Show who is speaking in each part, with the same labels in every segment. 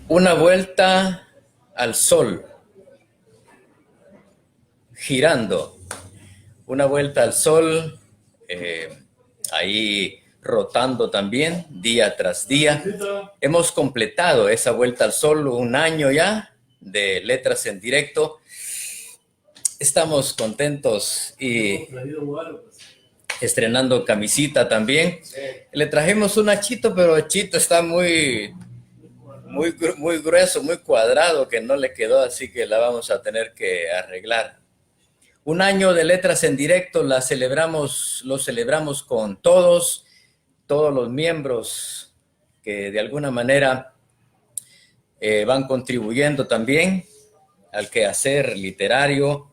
Speaker 1: Una vuelta al sol, girando. Una vuelta al sol, ahí rotando también, día tras día. Hemos completado esa vuelta al sol, un año ya de Letras en Directo. Estamos contentos y estrenando camisita también. Le trajimos una Chito, pero Chito está muy grueso, muy cuadrado, que no le quedó, así que la vamos a tener que arreglar. Un año de Letras en Directo, lo celebramos con todos los miembros que de alguna manera van contribuyendo también al quehacer literario,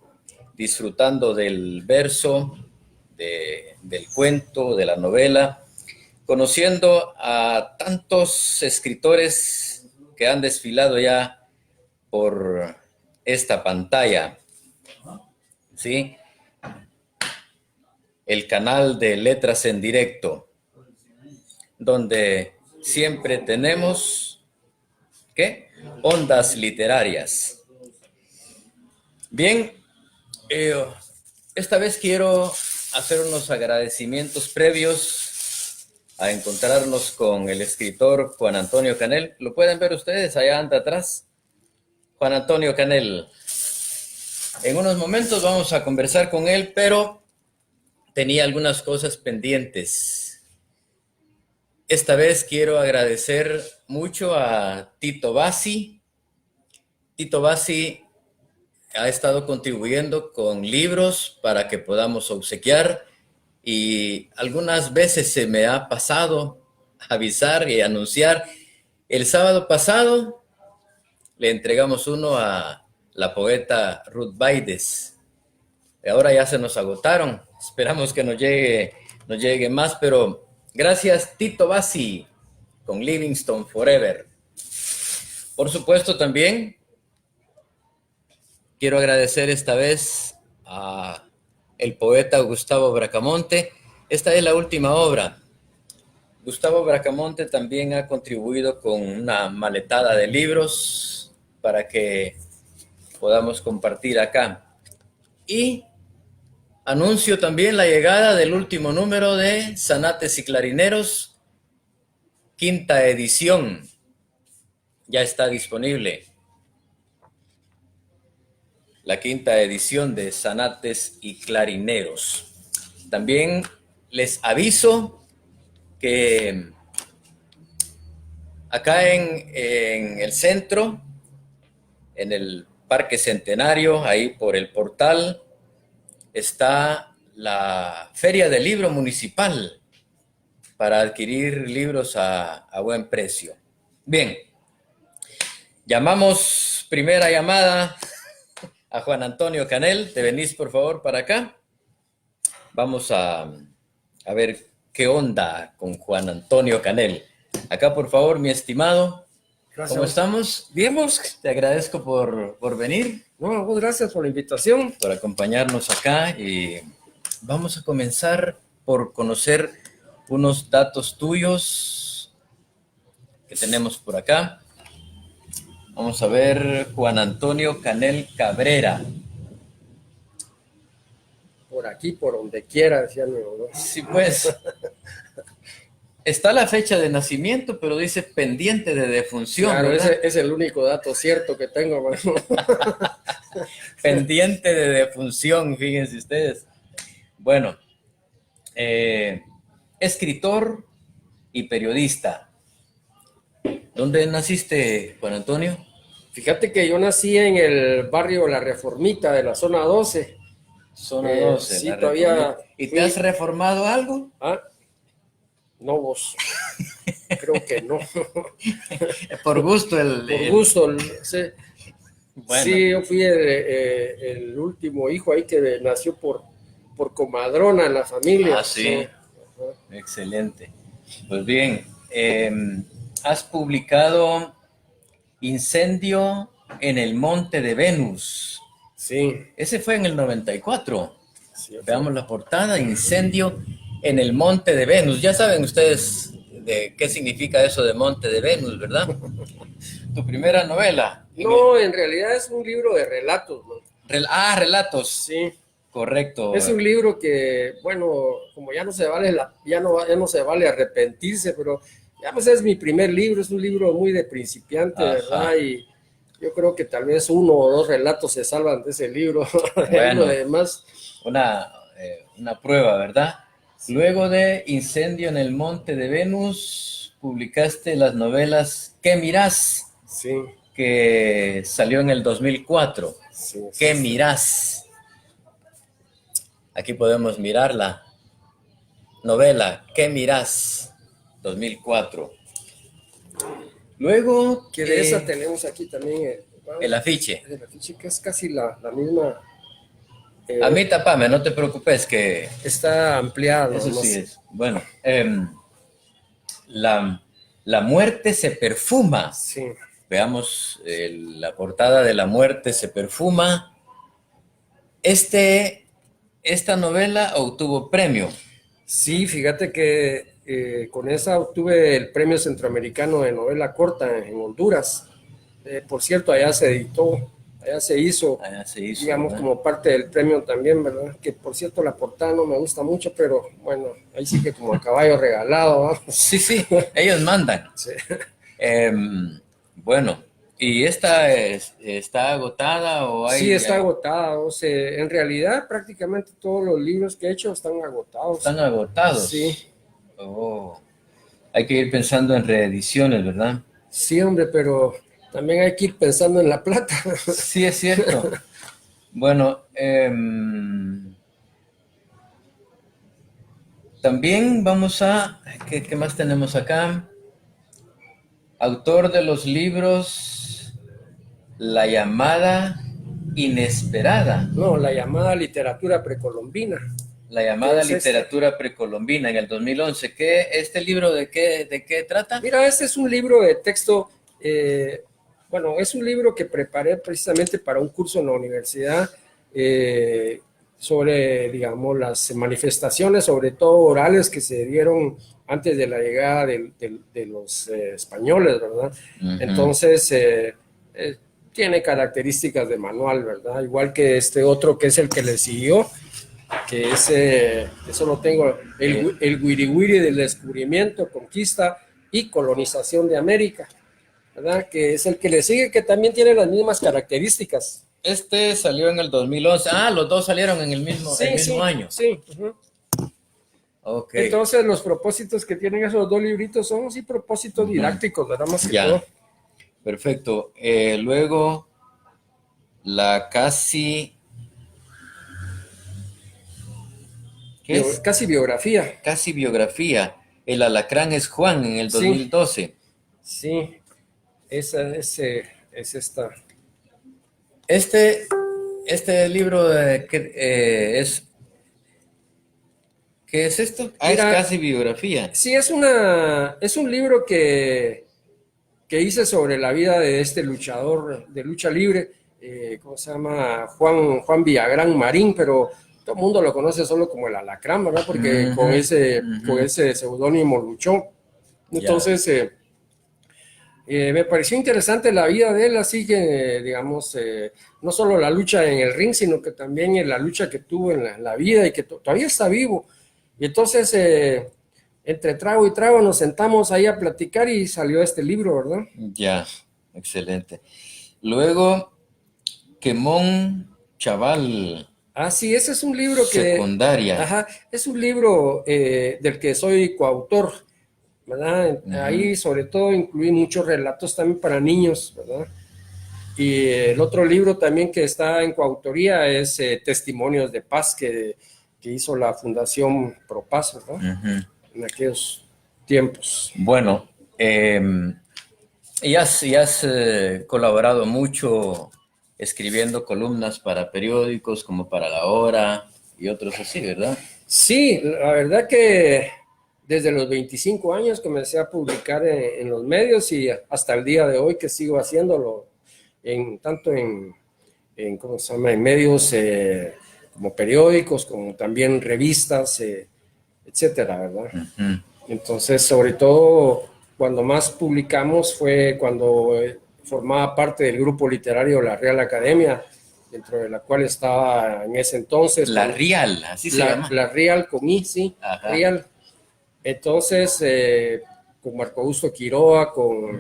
Speaker 1: disfrutando del verso, del cuento, de la novela, conociendo a tantos escritores que han desfilado ya por esta pantalla, ¿sí? El canal de Letras en Directo, donde siempre tenemos, ¿qué? Ondas literarias. Bien, esta vez quiero hacer unos agradecimientos previos a encontrarnos con el escritor Juan Antonio Canel. ¿Lo pueden ver ustedes? Allá anda atrás. Juan Antonio Canel. En unos momentos vamos a conversar con él, pero tenía algunas cosas pendientes. Esta vez quiero agradecer mucho a Tito Bassi. Tito Bassi ha estado contribuyendo con libros para que podamos obsequiar y algunas veces se me ha pasado avisar y anunciar. El sábado pasado le entregamos uno a la poeta Ruth Baides. Ahora ya se nos agotaron. Esperamos que nos llegue más, pero gracias Tito Bassi con Livingstone Forever. Por supuesto también quiero agradecer esta vez a el poeta Gustavo Bracamonte. Esta es la última obra. Gustavo Bracamonte también ha contribuido con una maletada de libros para que podamos compartir acá. Y anuncio también la llegada del último número de Zanates y Clarineros, quinta edición. Ya está disponible. La quinta edición de Zanates y Clarineros. También les aviso que acá en el centro, en el Parque Centenario, ahí por el portal, está la Feria del Libro Municipal para adquirir libros a buen precio. Bien, llamamos, primera llamada a Juan Antonio Canel. ¿Te venís por favor para acá? Vamos a ver qué onda con Juan Antonio Canel. Acá por favor, mi estimado. Gracias. ¿Cómo estamos?
Speaker 2: Bien, vos.
Speaker 1: Te agradezco por venir.
Speaker 2: No, vos gracias por la invitación.
Speaker 1: Por acompañarnos acá y vamos a comenzar por conocer unos datos tuyos que tenemos por acá. Vamos a ver, Juan Antonio Canel Cabrera.
Speaker 2: Por aquí, por donde quiera, decían, ¿no?
Speaker 1: Sí, pues. Está la fecha de nacimiento, pero dice pendiente de defunción.
Speaker 2: Claro, ese es el único dato cierto que tengo.
Speaker 1: Pendiente de defunción, fíjense ustedes. Bueno, escritor y periodista. ¿Dónde naciste, Juan Antonio?
Speaker 2: Fíjate que yo nací en el barrio La Reformita de la zona 12.
Speaker 1: Zona 12.
Speaker 2: Sí, todavía.
Speaker 1: ¿Y te has reformado algo?
Speaker 2: ¿Ah? No, vos. Creo que no.
Speaker 1: Por gusto.
Speaker 2: Por gusto. Sí.
Speaker 1: Bueno.
Speaker 2: Sí, yo fui el último hijo ahí que nació por comadrona en la familia.
Speaker 1: Ah, sí. Excelente. Pues bien, has publicado Incendio en el Monte de Venus.
Speaker 2: Sí.
Speaker 1: Ese fue en el 94.
Speaker 2: Sí,
Speaker 1: veamos la portada, Incendio en el Monte de Venus. Ya saben ustedes de qué significa eso de Monte de Venus, ¿verdad? Tu primera novela.
Speaker 2: No, en realidad es un libro de relatos, ¿no?
Speaker 1: Relatos.
Speaker 2: Sí.
Speaker 1: Correcto.
Speaker 2: Es un libro que, bueno, como ya no se vale ya no se vale arrepentirse, pero ya pues es mi primer libro, es un libro muy de principiante,
Speaker 1: Ajá.
Speaker 2: ¿verdad? Y yo creo que tal vez uno o dos relatos se salvan de ese libro.
Speaker 1: Bueno,
Speaker 2: Además,
Speaker 1: una prueba, ¿verdad? Sí. Luego de Incendio en el Monte de Venus, publicaste las novelas ¿Qué mirás?
Speaker 2: Sí.
Speaker 1: Que salió en el 2004.
Speaker 2: Sí,
Speaker 1: ¿Qué mirás? Aquí podemos mirar la novela ¿Qué mirás? 2004. Luego...
Speaker 2: Que de esa tenemos aquí también
Speaker 1: el afiche.
Speaker 2: El afiche que es casi la misma...
Speaker 1: a mí tapame, no te preocupes que...
Speaker 2: está ampliado.
Speaker 1: Eso no sí sé. Es. Bueno, la muerte se perfuma.
Speaker 2: Sí.
Speaker 1: Veamos la portada de La muerte se perfuma. Esta novela obtuvo premio.
Speaker 2: Sí, fíjate que con esa obtuve el Premio Centroamericano de Novela Corta en Honduras. Por cierto, allá se editó, allá se hizo, digamos, ¿verdad? Como parte del premio también, ¿verdad? Que por cierto la portada no me gusta mucho, pero bueno, ahí sí que como a caballo regalado, ¿no?
Speaker 1: Sí, sí, ellos mandan. Sí. Bueno, ¿y esta está agotada o hay...?
Speaker 2: Sí, está agotada. O sea, en realidad prácticamente todos los libros que he hecho están agotados.
Speaker 1: ¿Están agotados?
Speaker 2: Sí.
Speaker 1: Oh, hay que ir pensando en reediciones, ¿verdad?
Speaker 2: Sí, hombre, pero también hay que ir pensando en la plata.
Speaker 1: Sí, es cierto. Bueno, también vamos a... ¿Qué más tenemos acá? Autor de los libros La llamada inesperada.
Speaker 2: No, La llamada literatura precolombina.
Speaker 1: La llamada literatura precolombina en el 2011. ¿Este libro de qué trata?
Speaker 2: Mira, este es un libro de texto, bueno, es un libro que preparé precisamente para un curso en la universidad sobre, digamos, las manifestaciones, sobre todo orales, que se dieron antes de la llegada de los españoles, ¿verdad? Uh-huh. Entonces, tiene características de manual, ¿verdad? Igual que este otro que es el que le siguió, que es, eso lo tengo, el Wiri Wiri del descubrimiento, conquista y colonización de América, ¿verdad? Que es el que le sigue, que también tiene las mismas características.
Speaker 1: Este salió en el 2011. Ah, los dos salieron en el mismo año.
Speaker 2: Sí. Uh-huh. Okay. Entonces, los propósitos que tienen esos dos libritos son sí propósitos didácticos, ¿verdad? Más que todo.
Speaker 1: Perfecto. Luego,
Speaker 2: Casi biografía.
Speaker 1: Casi biografía. El alacrán es Juan en el 2012.
Speaker 2: Sí. Esa es esta.
Speaker 1: Este libro ¿qué es esto?
Speaker 2: Mira,
Speaker 1: es casi biografía.
Speaker 2: Sí, es un libro que hice sobre la vida de este luchador de lucha libre, ¿cómo se llama? Juan Villagrán Marín, pero todo el mundo lo conoce solo como el Alacrán, ¿verdad? Porque con ese seudónimo luchó. Entonces, me pareció interesante la vida de él, así que, digamos, no solo la lucha en el ring, sino que también la lucha que tuvo en la vida y que todavía está vivo. Y entonces, entre trago y trago nos sentamos ahí a platicar y salió este libro, ¿verdad?
Speaker 1: Ya, excelente. Luego, Quemón Chaval.
Speaker 2: Ah, sí, ese es un libro
Speaker 1: secundaria.
Speaker 2: Ajá, es un libro del que soy coautor, ¿verdad? Ahí sobre todo incluí muchos relatos también para niños, ¿verdad? Y el otro libro también que está en coautoría es Testimonios de Paz, que hizo la Fundación Pro Paz, ¿verdad? En aquellos tiempos.
Speaker 1: Bueno, y has colaborado mucho escribiendo columnas para periódicos como para La Hora y otros así, ¿verdad?
Speaker 2: Sí, la verdad que desde los 25 años comencé a publicar en los medios y hasta el día de hoy que sigo haciéndolo, tanto en ¿cómo se llama? En medios como periódicos, como también revistas, etcétera, ¿verdad? Entonces, sobre todo, cuando más publicamos fue cuando formaba parte del grupo literario La Real Academia, dentro de la cual estaba en ese entonces
Speaker 1: La Rial, así se llama.
Speaker 2: la Real con I, sí,
Speaker 1: Ajá.
Speaker 2: Real. Entonces, con Marco Augusto Quiroa,
Speaker 1: Ujú.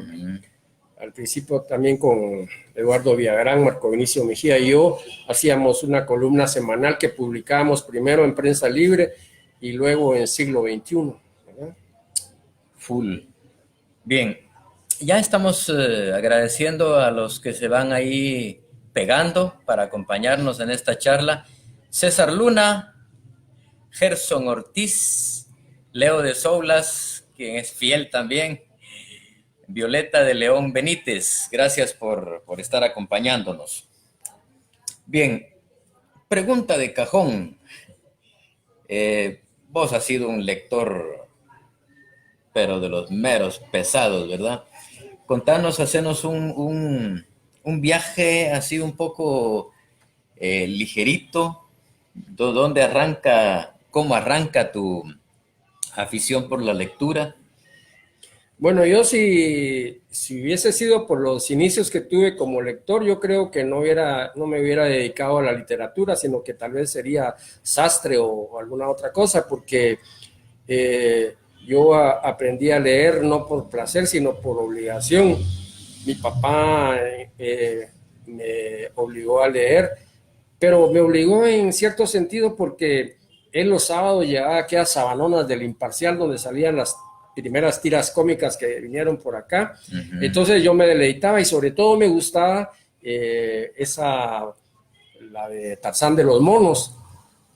Speaker 2: al principio también con Eduardo Villagrán, Marco Vinicio Mejía y yo, hacíamos una columna semanal que publicábamos primero en Prensa Libre y luego en Siglo XXI, ¿verdad?
Speaker 1: Full. Bien, ya estamos agradeciendo a los que se van ahí pegando para acompañarnos en esta charla. César Luna, Gerson Ortiz, Leo de Soulas, quien es fiel también, Violeta de León Benítez, gracias por estar acompañándonos. Bien, pregunta de cajón. Vos has sido un lector, pero de los meros pesados, ¿verdad? Contanos, hacenos un viaje así un poco ligerito, ¿dónde arranca, cómo arranca tu afición por la lectura?
Speaker 2: Bueno, yo si hubiese sido por los inicios que tuve como lector, yo creo que no me hubiera dedicado a la literatura, sino que tal vez sería sastre o alguna otra cosa, porque eh, yo aprendí a leer no por placer, sino por obligación. Mi papá me obligó a leer, pero me obligó en cierto sentido porque él los sábados llevaba aquí a Sabanonas del Imparcial, donde salían las primeras tiras cómicas que vinieron por acá.
Speaker 1: Uh -huh.
Speaker 2: Entonces yo me deleitaba y sobre todo me gustaba la de Tarzán de los Monos,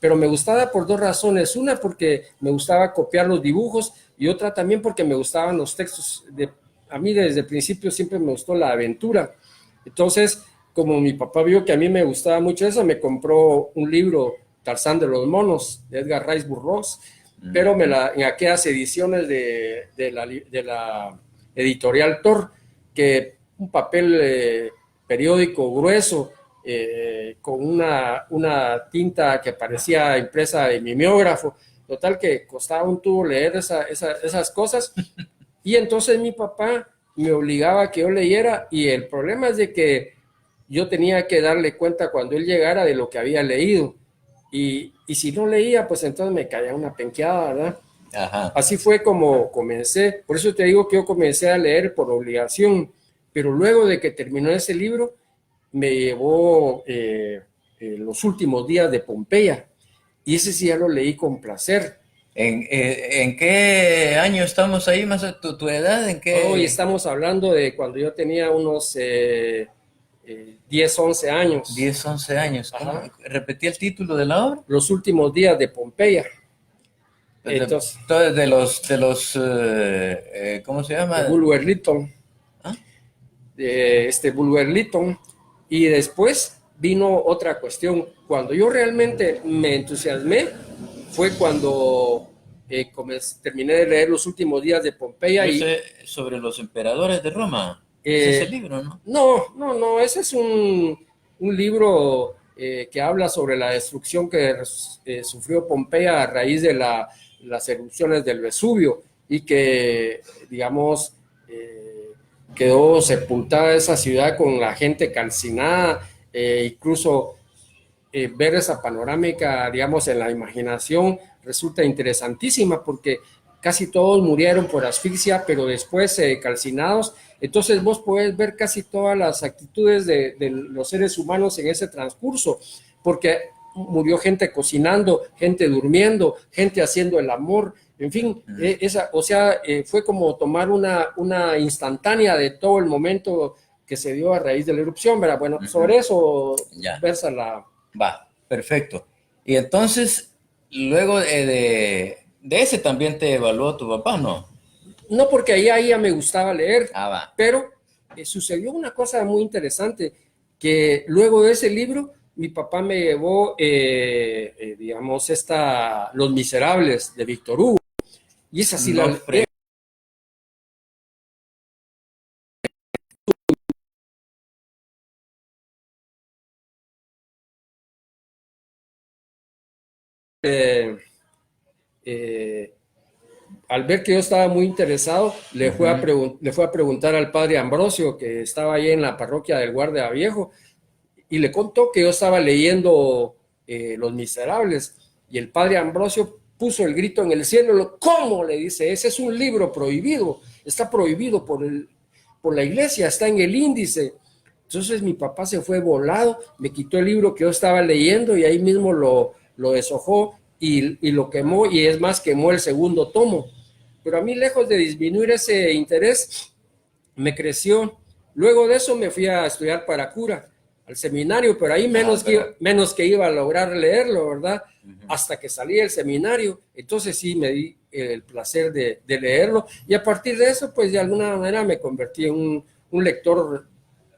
Speaker 2: pero me gustaba por dos razones. Una, porque me gustaba copiar los dibujos y otra también porque me gustaban los textos. A mí desde el principio siempre me gustó la aventura. Entonces, como mi papá vio que a mí me gustaba mucho eso, me compró un libro, Tarzán de los Monos, de Edgar Rice Burroughs,
Speaker 1: Uh
Speaker 2: pero
Speaker 1: -huh.
Speaker 2: en aquellas ediciones de la editorial Thor, que un papel periódico grueso, con una tinta que parecía impresa de mimeógrafo, total que costaba un tubo leer esas cosas, y entonces mi papá me obligaba a que yo leyera, y el problema es de que yo tenía que darle cuenta cuando él llegara de lo que había leído, y si no leía, pues entonces me caía una penqueada, ¿verdad?
Speaker 1: Ajá.
Speaker 2: Así fue como comencé, por eso te digo que yo comencé a leer por obligación, pero luego de que terminó ese libro, me llevó Los últimos días de Pompeya, y ese sí ya lo leí con placer.
Speaker 1: ¿En qué año estamos ahí, más tu edad? ¿En
Speaker 2: Hoy
Speaker 1: qué?
Speaker 2: estamos hablando de cuando yo tenía unos 10, 11 años.
Speaker 1: 10, 11 años. ¿Cómo?
Speaker 2: Ajá.
Speaker 1: ¿Repetí el título de la obra?
Speaker 2: Los últimos días de Pompeya.
Speaker 1: De,
Speaker 2: Entonces,
Speaker 1: ¿cómo se llama?
Speaker 2: de Bulwer Lytton,
Speaker 1: ¿Ah?
Speaker 2: de este Bulwer Lytton. Y después vino otra cuestión. Cuando yo realmente me entusiasmé fue cuando terminé de leer Los últimos días de Pompeya
Speaker 1: Yo
Speaker 2: y
Speaker 1: sé sobre los emperadores de Roma. Ese es el
Speaker 2: eh,
Speaker 1: libro, ¿no?
Speaker 2: no, ese es un libro que habla sobre la destrucción que sufrió Pompeya a raíz de las erupciones del Vesubio y que, digamos, quedó sepultada esa ciudad con la gente calcinada, incluso ver esa panorámica, digamos, en la imaginación resulta interesantísima porque casi todos murieron por asfixia, pero después calcinados. Entonces vos podés ver casi todas las actitudes de los seres humanos en ese transcurso, porque murió gente cocinando, gente durmiendo, gente haciendo el amor, en fin, fue como tomar una instantánea de todo el momento que se dio a raíz de la erupción, ¿verdad? Bueno,
Speaker 1: Uh -huh.
Speaker 2: sobre eso
Speaker 1: Ya,
Speaker 2: versa la.
Speaker 1: va, perfecto. Y entonces, luego de ese también te evaluó tu papá, ¿no?
Speaker 2: No porque ahí ya me gustaba leer,
Speaker 1: Ah, va.
Speaker 2: pero sucedió una cosa muy interesante, que luego de ese libro, mi papá me llevó, digamos, Los Miserables de Víctor Hugo, y esa sí
Speaker 1: No fre...
Speaker 2: eh, eh, al ver que yo estaba muy interesado, le fue a preguntar al padre Ambrosio, que estaba ahí en la parroquia del Guardia Viejo, y le contó que yo estaba leyendo Los Miserables, y el padre Ambrosio puso el grito en el cielo. ¿Cómo? Le dice, ese es un libro prohibido, está prohibido por la iglesia, está en el índice. Entonces mi papá se fue volado, me quitó el libro que yo estaba leyendo y ahí mismo lo deshojó y lo quemó, y es más, quemó el segundo tomo. Pero a mí, lejos de disminuir ese interés, me creció. Luego de eso me fui a estudiar para cura al seminario, pero ahí menos que iba a lograr leerlo, ¿verdad? Hasta que salí del seminario, entonces sí me di el placer de leerlo, y a partir de eso, pues de alguna manera me convertí en un lector,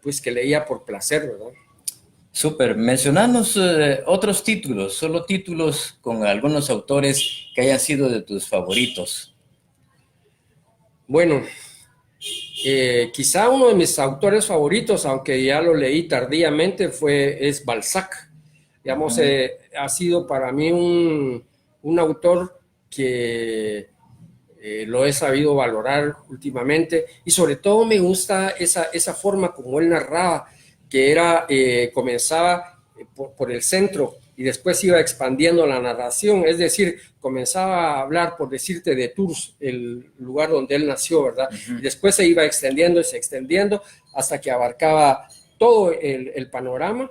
Speaker 2: pues que leía por placer, ¿verdad?
Speaker 1: Súper. Mencionanos otros títulos, solo títulos con algunos autores que hayan sido de tus favoritos.
Speaker 2: Bueno, quizá uno de mis autores favoritos, aunque ya lo leí tardíamente, es Balzac. Digamos, ha sido para mí un autor que lo he sabido valorar últimamente, y sobre todo me gusta esa forma como él narraba, que comenzaba por el centro y después iba expandiendo la narración, es decir, comenzaba a hablar, por decirte, de Tours, el lugar donde él nació, ¿verdad? Y después se iba extendiendo y se extendiendo hasta que abarcaba todo el panorama,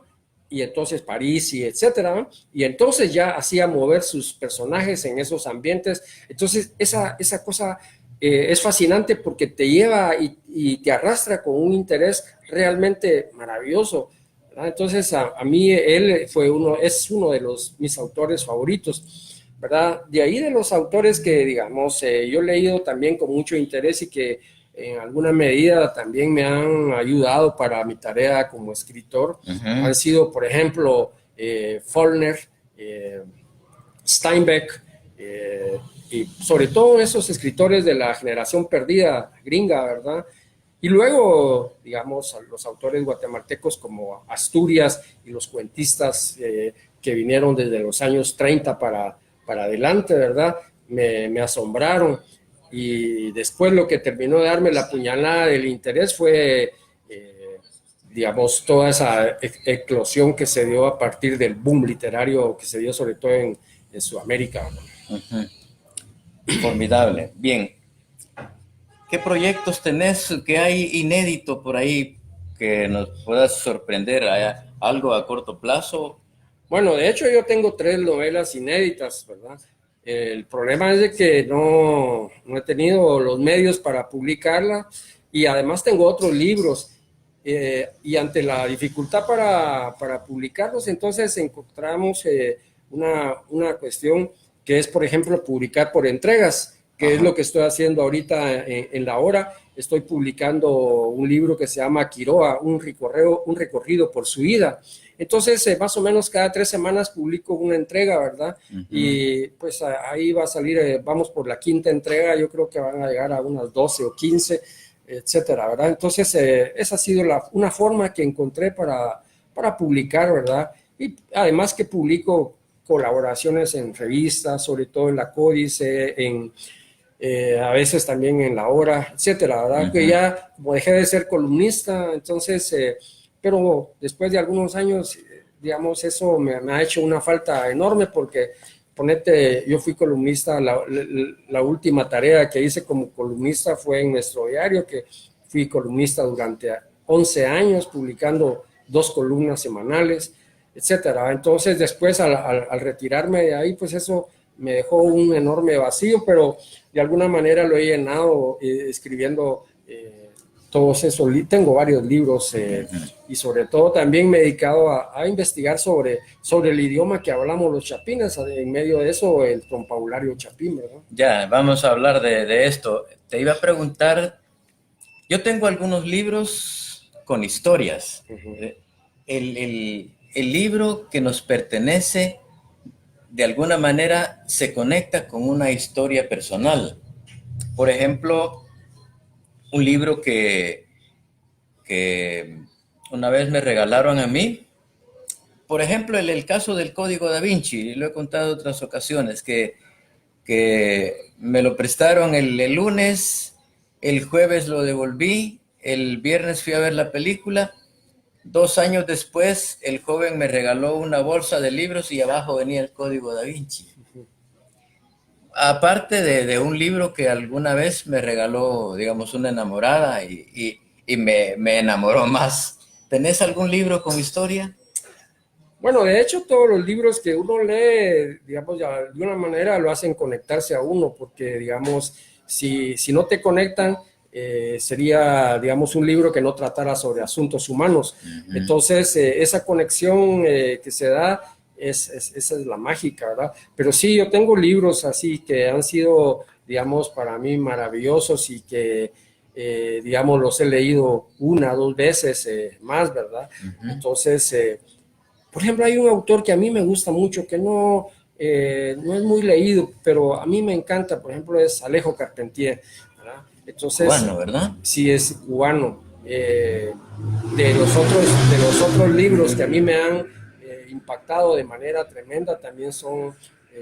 Speaker 2: y entonces París y etcétera, ¿no? Y entonces ya hacía mover sus personajes en esos ambientes. Entonces esa cosa es fascinante porque te lleva y te arrastra con un interés realmente maravilloso, ¿verdad? Entonces a mí él es uno de mis autores favoritos, ¿verdad? De ahí, de los autores que, digamos, yo he leído también con mucho interés y que en alguna medida también me han ayudado para mi tarea como escritor, han sido, por ejemplo, Faulkner, Steinbeck, y sobre todo esos escritores de la generación perdida gringa, ¿verdad? Y luego, digamos, los autores guatemaltecos como Asturias y los cuentistas que vinieron desde los años 30 para adelante, ¿verdad? Me asombraron. Y después lo que terminó de darme la puñalada del interés fue, digamos, toda esa eclosión que se dio a partir del boom literario que se dio sobre todo en Sudamérica.
Speaker 1: Formidable. Bien. ¿Qué proyectos tenés? ¿Qué hay inédito por ahí que nos puedas sorprender? ¿Hay algo a corto plazo?
Speaker 2: Bueno, de hecho yo tengo 3 novelas inéditas, ¿verdad? El problema es de que no he tenido los medios para publicarla, y además tengo otros libros, y ante la dificultad para publicarlos, entonces encontramos una cuestión que es, por ejemplo, publicar por entregas, que es lo que estoy haciendo ahorita en la hora. Estoy publicando un libro que se llama Quiroa, un recorrido por su vida. Entonces, más o menos cada 3 semanas publico una entrega, ¿verdad? Y pues ahí va a salir, vamos por la 5ª entrega, yo creo que van a llegar a unas 12 o 15, etcétera, ¿verdad? Entonces, esa ha sido una forma que encontré para publicar, ¿verdad? Y además que publico colaboraciones en revistas, sobre todo en La Códice, a veces también en La Hora, etcétera, ¿verdad? Que ya como dejé de ser columnista, entonces, pero después de algunos años, digamos, eso me ha hecho una falta enorme, porque ponete, yo fui columnista, la última tarea que hice como columnista fue en nuestro diario, que fui columnista durante 11 años, publicando 2 columnas semanales, etcétera. Entonces, después, al retirarme de ahí, pues eso me dejó un enorme vacío, pero de alguna manera lo he llenado escribiendo todos esos. Tengo varios libros, y sobre todo también me he dedicado a investigar sobre el idioma que hablamos los chapines. En medio de eso, el trompabulario chapín, ¿verdad?
Speaker 1: Ya, vamos a hablar de esto. Te iba a preguntar, yo tengo algunos libros con historias. El libro que nos pertenece, de alguna manera, se conecta con una historia personal. Por ejemplo, un libro que una vez me regalaron a mí, por ejemplo, el caso del Código Da Vinci, lo he contado en otras ocasiones, que que me lo prestaron el lunes, el jueves lo devolví, el viernes fui a ver la película. 2 años después, el joven me regaló una bolsa de libros y abajo venía el Código Da Vinci. Aparte de un libro que alguna vez me regaló, digamos, una enamorada y me enamoró más. ¿Tenés algún libro con historia?
Speaker 2: Bueno, de hecho, todos los libros que uno lee, digamos, ya de una manera lo hacen conectarse a uno, porque, digamos, si no te conectan, sería, digamos, un libro que no tratara sobre asuntos humanos.
Speaker 1: Uh-huh.
Speaker 2: Entonces, esa conexión que se da, esa es la mágica, ¿verdad? Pero sí, yo tengo libros así que han sido, digamos, para mí maravillosos y que, digamos, los he leído 1, 2 veces más, ¿verdad?
Speaker 1: Uh-huh.
Speaker 2: Entonces, por ejemplo, hay un autor que a mí me gusta mucho, que no es muy leído, pero a mí me encanta, por ejemplo, es Alejo Carpentier, ¿verdad? Entonces,
Speaker 1: cubano, ¿verdad?
Speaker 2: Sí, es cubano. De los otros libros que a mí me han impactado de manera tremenda también son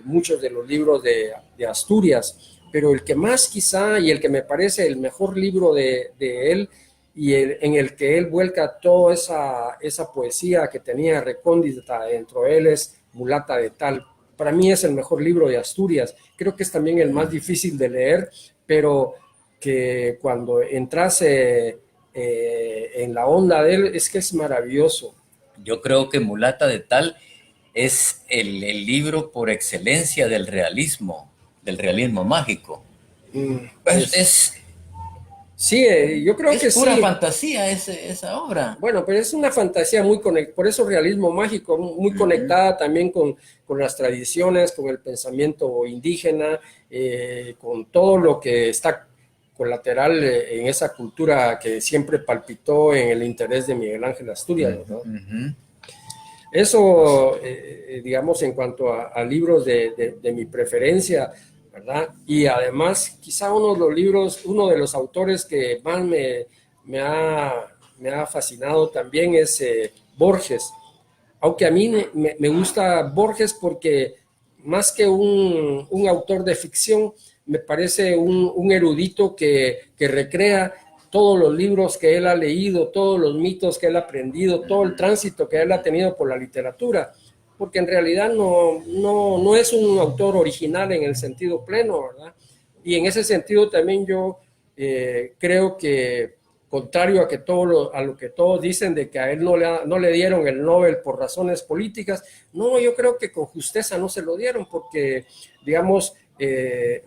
Speaker 2: muchos de los libros de Asturias, pero el que más quizá y el que me parece el mejor libro de él y en el que él vuelca toda esa poesía que tenía recóndita dentro de él es Mulata de Tal. Para mí es el mejor libro de Asturias. Creo que es también el más difícil de leer, pero que cuando entras en la onda de él es que es maravilloso.
Speaker 1: Yo creo que Mulata de Tal es el libro por excelencia del realismo mágico.
Speaker 2: Sí, yo creo que
Speaker 1: es pura
Speaker 2: sí.
Speaker 1: fantasía esa obra.
Speaker 2: Bueno, pero es una fantasía muy conectada, por eso realismo mágico, muy conectada también con las tradiciones, con el pensamiento indígena, con todo lo que está colateral en esa cultura que siempre palpitó en el interés de Miguel Ángel Asturias, ¿no? Eso, digamos, en cuanto a libros de mi preferencia, ¿verdad? Y además, quizá uno de los autores que más me ha fascinado también es Borges. Aunque a mí me gusta Borges porque más que un autor de ficción, me parece un erudito que recrea todos los libros que él ha leído, todos los mitos que él ha aprendido, todo el tránsito que él ha tenido por la literatura, porque en realidad no es un autor original en el sentido pleno, ¿verdad? Y en ese sentido también yo creo que, contrario a lo que todos dicen de que a él no le dieron el Nobel por razones políticas, no, yo creo que con justeza no se lo dieron, porque, digamos,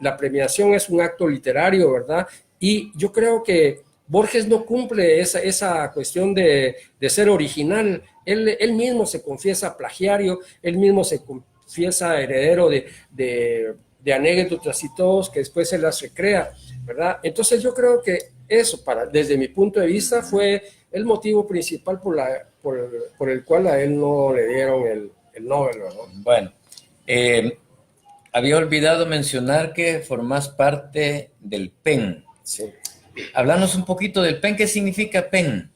Speaker 2: la premiación es un acto literario, ¿verdad? Y yo creo que Borges no cumple esa cuestión de ser original. Él mismo se confiesa plagiario, él mismo se confiesa heredero de anécdotas y todos que después se las recrea, ¿verdad? Entonces yo creo que eso, desde mi punto de vista, fue el motivo principal por el cual a él no le dieron el Nobel, ¿verdad?
Speaker 1: Bueno, había olvidado mencionar que formás parte del PEN.
Speaker 2: Sí.
Speaker 1: Háblanos un poquito del PEN. ¿Qué significa PEN?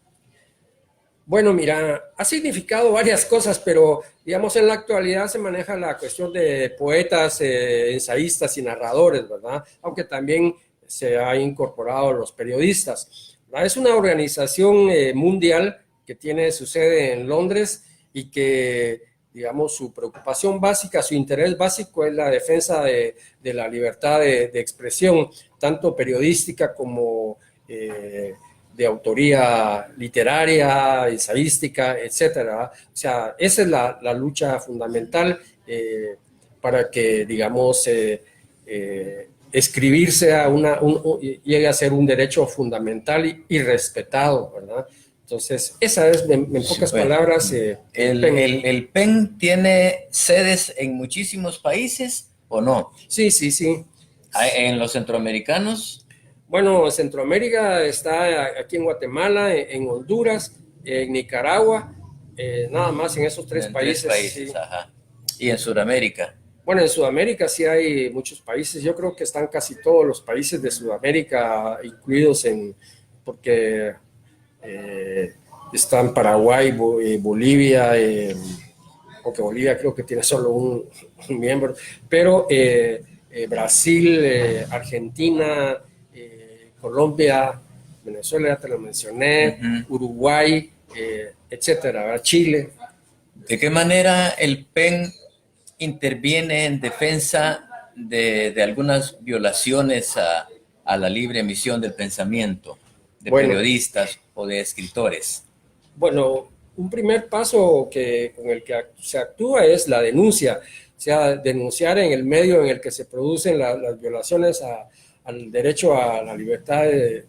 Speaker 2: Bueno, mira, ha significado varias cosas, pero digamos en la actualidad se maneja la cuestión de poetas, ensayistas y narradores, ¿verdad? Aunque también se ha incorporado los periodistas, ¿verdad? Es una organización mundial que tiene su sede en Londres y que, digamos, su preocupación básica, su interés básico es la defensa de la libertad de expresión, tanto periodística como de autoría literaria, ensayística, etcétera. O sea, esa es la lucha fundamental para que, digamos, escribir llegue a ser un derecho fundamental y respetado, ¿verdad? Entonces, esa es, en pocas palabras...
Speaker 1: ¿El PEN tiene sedes en muchísimos países o no?
Speaker 2: Sí.
Speaker 1: ¿En los centroamericanos?
Speaker 2: Bueno, Centroamérica está aquí en Guatemala, en Honduras, en Nicaragua, nada más en esos tres países.
Speaker 1: 3 países,
Speaker 2: sí.
Speaker 1: Ajá. ¿Y en Sudamérica?
Speaker 2: Bueno, en Sudamérica sí hay muchos países. Yo creo que están casi todos los países de Sudamérica incluidos porque están Paraguay, Bolivia, aunque Bolivia creo que tiene solo un miembro, pero Brasil, Argentina, Colombia, Venezuela, ya te lo mencioné, Uruguay, etcétera, ¿verdad? Chile.
Speaker 1: ¿De qué manera el PEN interviene en defensa de algunas violaciones a la libre emisión del pensamiento de periodistas o de escritores?
Speaker 2: Bueno, un primer paso con el que se actúa es la denuncia, o sea, denunciar en el medio en el que se producen las violaciones al derecho a la libertad de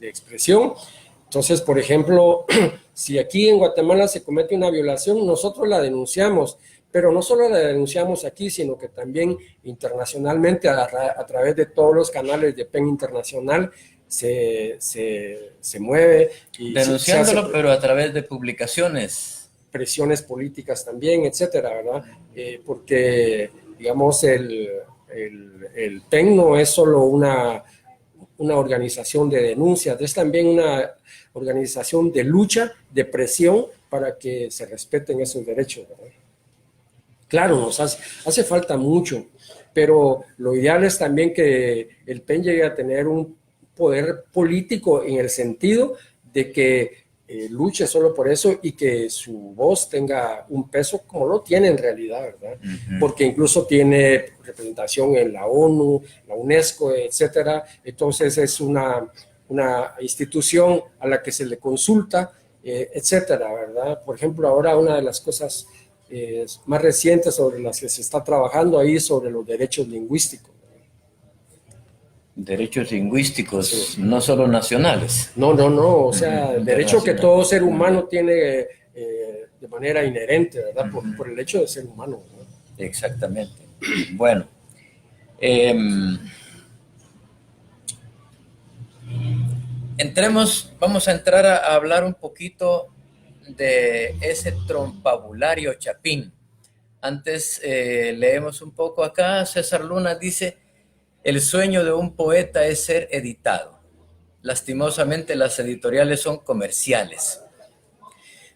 Speaker 2: expresión. Entonces, por ejemplo, si aquí en Guatemala se comete una violación, nosotros la denunciamos, pero no solo la denunciamos aquí, sino que también internacionalmente a través de todos los canales de PEN Internacional se mueve. Y
Speaker 1: denunciándolo, pero a través de publicaciones.
Speaker 2: Presiones políticas también, etcétera, ¿verdad? Porque, digamos, el PEN no es solo una organización de denuncias, es también una organización de lucha, de presión para que se respeten esos derechos, ¿verdad? Claro, nos hace falta mucho, pero lo ideal es también que el PEN llegue a tener un poder político en el sentido de que luche solo por eso y que su voz tenga un peso como lo tiene en realidad, ¿verdad? Porque incluso tiene representación en la ONU, la UNESCO, etcétera. Entonces es una institución a la que se le consulta, etcétera, ¿verdad? Por ejemplo, ahora una de las cosas más recientes sobre las que se está trabajando ahí sobre los derechos lingüísticos.
Speaker 1: Derechos lingüísticos, sí. No solo nacionales.
Speaker 2: No, o sea, el derecho que todo ser humano tiene de manera inherente, ¿verdad? Por el hecho de ser humano, ¿verdad?
Speaker 1: Exactamente. Bueno, vamos a entrar a hablar un poquito de ese trompabulario Chapín. Antes leemos un poco acá. César Luna dice: el sueño de un poeta es ser editado. Lastimosamente las editoriales son comerciales.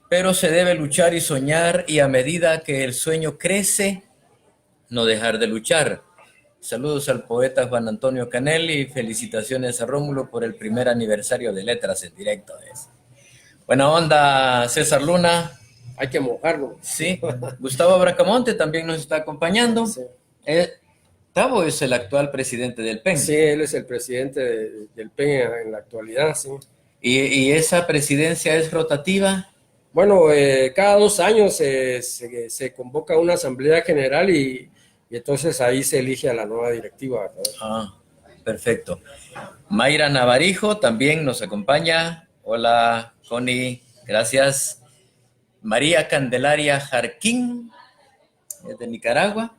Speaker 1: Pero se debe luchar y soñar, y a medida que el sueño crece, no dejar de luchar. Saludos al poeta Juan Antonio Canel y felicitaciones a Rómulo por el primer aniversario de Letras en Directo. Buena onda, César Luna.
Speaker 2: Hay que mojarlo.
Speaker 1: Sí. Gustavo Bracamonte también nos está acompañando. Sí. Tavo es el actual presidente del PEN.
Speaker 2: Sí, él es el presidente del PEN en la actualidad, sí.
Speaker 1: ¿Y esa presidencia es rotativa?
Speaker 2: Bueno, cada 2 años se convoca una asamblea general y entonces ahí se elige a la nueva directiva, ¿verdad?
Speaker 1: Ah, perfecto. Mayra Navarijo también nos acompaña. Hola, Connie, gracias. María Candelaria Jarquín, es de Nicaragua.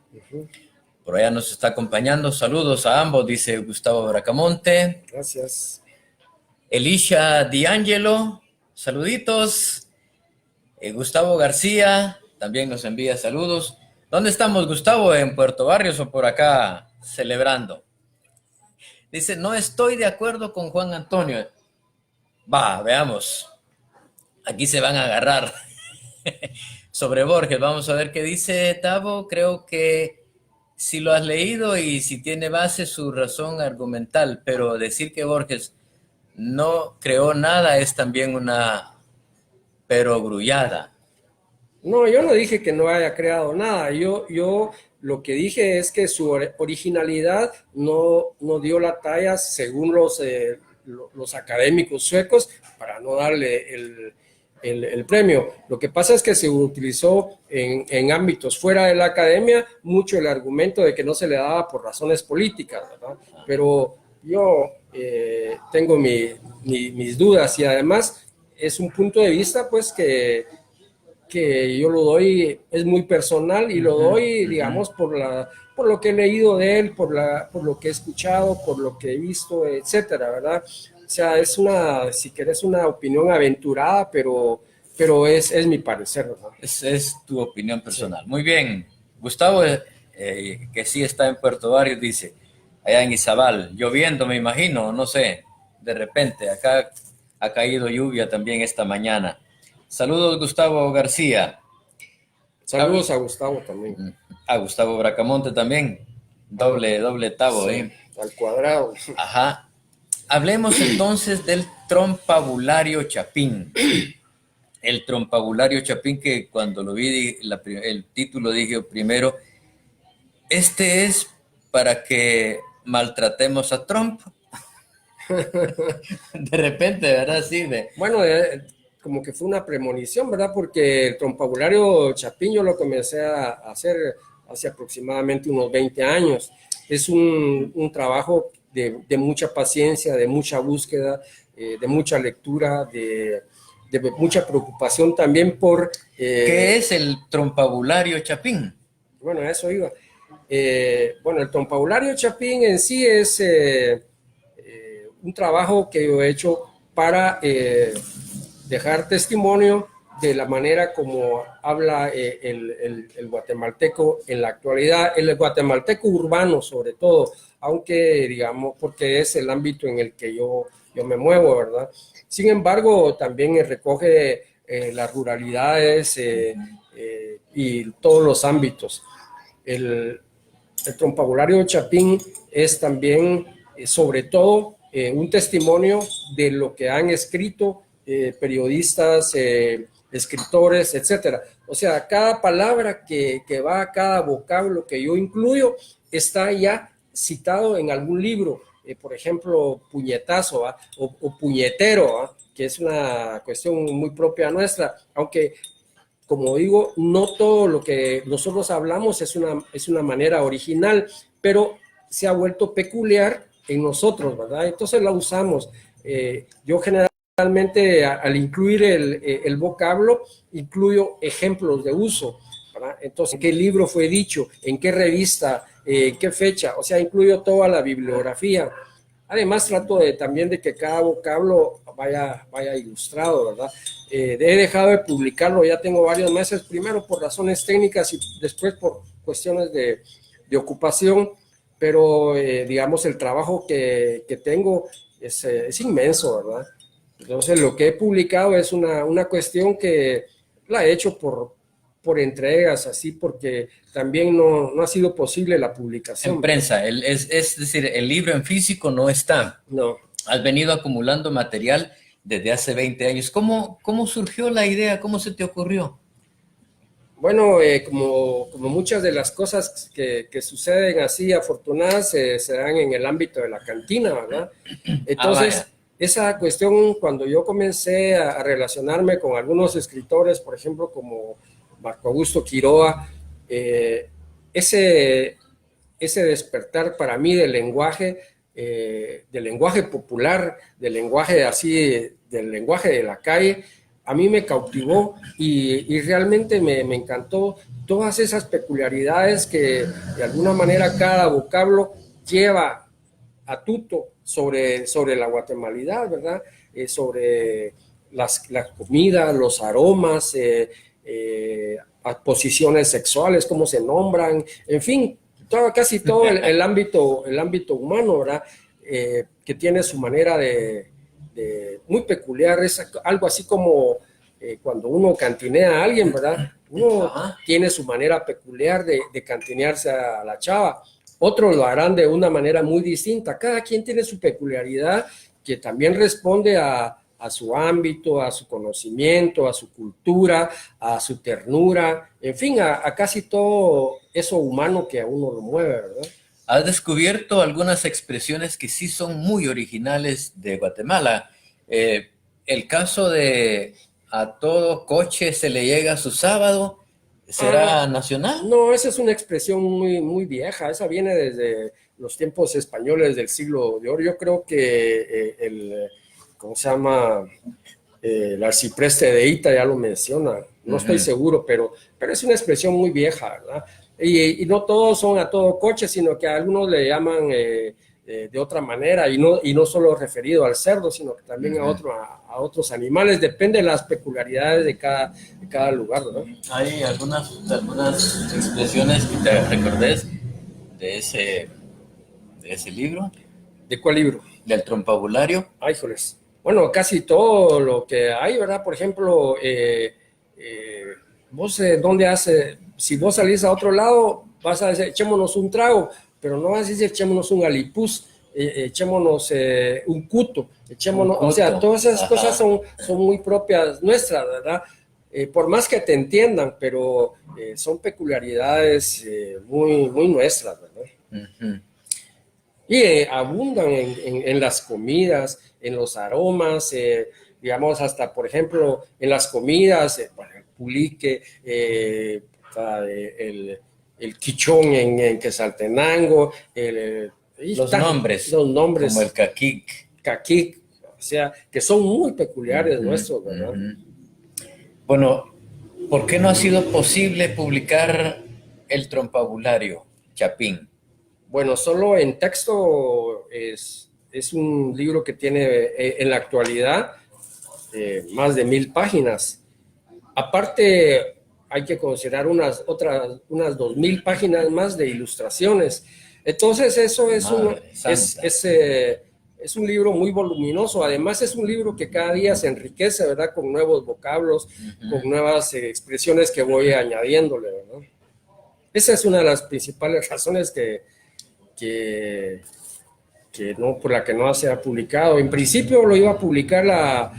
Speaker 1: Por allá nos está acompañando. Saludos a ambos, dice Gustavo Bracamonte.
Speaker 2: Gracias.
Speaker 1: Elisha D'Angelo, saluditos. Gustavo García también nos envía saludos. ¿Dónde estamos, Gustavo? ¿En Puerto Barrios o por acá celebrando? Dice: no estoy de acuerdo con Juan Antonio. Va, veamos. Aquí se van a agarrar. Sobre Borges, vamos a ver qué dice Tavo. Creo que si lo has leído y si tiene base su razón argumental, pero decir que Borges no creó nada es también una perogrullada.
Speaker 2: No, yo no dije que no haya creado nada. Yo lo que dije es que su originalidad no dio la talla según los académicos suecos para no darle el premio. Lo que pasa es que se utilizó en ámbitos fuera de la academia mucho el argumento de que no se le daba por razones políticas, ¿verdad? Pero yo tengo mis dudas y además es un punto de vista pues que yo lo doy, es muy personal y lo doy, digamos, por lo que he leído de él, por lo que he escuchado, por lo que he visto, etcétera, ¿verdad? O sea, es si querés, una opinión aventurada, pero es mi parecer, ¿verdad?
Speaker 1: Es tu opinión personal. Sí. Muy bien. Gustavo, que sí está en Puerto Barrios, dice, allá en Izabal, lloviendo, me imagino, no sé, de repente, acá ha caído lluvia también esta mañana. Saludos, Gustavo García.
Speaker 2: Saludos a Gustavo también.
Speaker 1: A Gustavo Bracamonte también. doble tabo,
Speaker 2: Sí, al cuadrado.
Speaker 1: Ajá. Hablemos entonces del trompabulario Chapín. El trompabulario Chapín, que cuando lo vi, el título dije primero, este es para que maltratemos a Trump. De repente, ¿verdad? Sí,
Speaker 2: Bueno, como que fue una premonición, ¿verdad? Porque el trompabulario Chapín yo lo comencé a hacer hace aproximadamente unos 20 años. Es un trabajo de mucha paciencia, de mucha búsqueda, de mucha lectura, de mucha preocupación también por...
Speaker 1: ¿qué es el trompabulario Chapín?
Speaker 2: Bueno, a eso iba. Bueno, el trompabulario Chapín en sí es un trabajo que yo he hecho para dejar testimonio de la manera como habla el guatemalteco en la actualidad, el guatemalteco urbano sobre todo, aunque digamos, porque es el ámbito en el que yo me muevo, ¿verdad? Sin embargo, también recoge las ruralidades y todos los ámbitos. El trompabulario de Chapín es también, sobre todo, un testimonio de lo que han escrito periodistas, escritores, etcétera. O sea, cada palabra que va, cada vocablo que yo incluyo, está ya citado en algún libro. Por ejemplo, puñetazo o puñetero, que es una cuestión muy propia nuestra, aunque como digo, no todo lo que nosotros hablamos es una manera original, pero se ha vuelto peculiar en nosotros, ¿verdad? Entonces la usamos. Yo generalmente al incluir el vocablo, incluyo ejemplos de uso, ¿verdad? Entonces, ¿en qué libro fue dicho? ¿En qué revista? ¿En qué fecha? O sea, incluyo toda la bibliografía. Además, trato también de que cada vocablo vaya ilustrado, ¿verdad? He dejado de publicarlo, ya tengo varios meses, primero por razones técnicas y después por cuestiones de ocupación, pero digamos el trabajo que tengo es inmenso, ¿verdad? Entonces lo que he publicado es una cuestión que la he hecho por entregas, así, porque también no ha sido posible la publicación.
Speaker 1: En prensa, es decir, el libro en físico no está.
Speaker 2: No.
Speaker 1: Has venido acumulando material desde hace 20 años. ¿Cómo surgió la idea? ¿Cómo se te ocurrió?
Speaker 2: Bueno, como muchas de las cosas que suceden así afortunadas se dan en el ámbito de la cantina, ¿verdad? Entonces, esa cuestión, cuando yo comencé a relacionarme con algunos escritores, por ejemplo, como Marco Augusto Quiroga, ese despertar para mí del lenguaje popular, del lenguaje así, del lenguaje de la calle, a mí me cautivó y realmente me encantó todas esas peculiaridades que de alguna manera cada vocablo lleva a tuto sobre la guatemalidad, ¿verdad? Sobre la comida, los aromas, posiciones sexuales, cómo se nombran, en fin, casi todo el ámbito humano, ¿verdad? Que tiene su manera muy peculiar, es algo así como cuando uno cantinea a alguien, ¿verdad? Uno tiene su manera peculiar de cantinearse a la chava, otros lo harán de una manera muy distinta, cada quien tiene su peculiaridad que también responde a su ámbito, a su conocimiento, a su cultura, a su ternura, en fin, a casi todo eso humano que a uno lo mueve, ¿verdad?
Speaker 1: Has descubierto algunas expresiones que sí son muy originales de Guatemala. El caso de a todo coche se le llega su sábado, ¿será nacional?
Speaker 2: No, esa es una expresión muy vieja, esa viene desde los tiempos españoles del siglo de oro. Yo creo que ¿cómo se llama? El arcipreste de Ita ya lo menciona, no estoy seguro, pero es una expresión muy vieja, ¿verdad? Y no todos son a todo coche, sino que a algunos le llaman de otra manera, y no solo referido al cerdo, sino que también a otros animales, depende de las peculiaridades de cada lugar, ¿no?
Speaker 1: Hay algunas expresiones que te recordes de ese libro.
Speaker 2: ¿De cuál libro?
Speaker 1: Del trompabulario.
Speaker 2: Ay, joles. Bueno, casi todo lo que hay, ¿verdad? Por ejemplo, vos, ¿dónde hace? Si vos salís a otro lado, vas a decir, echémonos un trago, pero no así echémonos un alipuz, echémonos un cuto, echémonos, o sea, todas esas cosas son muy propias nuestras, ¿verdad? Por más que te entiendan, pero son peculiaridades muy nuestras, ¿verdad?
Speaker 1: Ujú.
Speaker 2: Y abundan en las comidas, en los aromas, digamos, hasta, por ejemplo, en las comidas, bueno, el pulique, el quichón en Quetzaltenango,
Speaker 1: Los nombres,
Speaker 2: los
Speaker 1: como
Speaker 2: nombres
Speaker 1: el caquic.
Speaker 2: caquic, o sea, que son muy peculiares
Speaker 1: Ujú,
Speaker 2: nuestros, ¿verdad?
Speaker 1: ujú. Bueno, ¿por qué no ha sido posible publicar el trompabulario, Chapín?
Speaker 2: Bueno, solo en texto es un libro que tiene en la actualidad más de 1000 páginas. Aparte, hay que considerar unas 2000 páginas más de ilustraciones. Entonces, eso
Speaker 1: Madre santa.
Speaker 2: es un libro muy voluminoso. Además, es un libro que cada día se enriquece, ¿verdad? Con nuevos vocablos, con
Speaker 1: Ujú.
Speaker 2: nuevas expresiones que voy añadiéndole, ¿verdad? Esa es una de las principales razones que, que no, por la que no se ha publicado. En principio lo iba a publicar la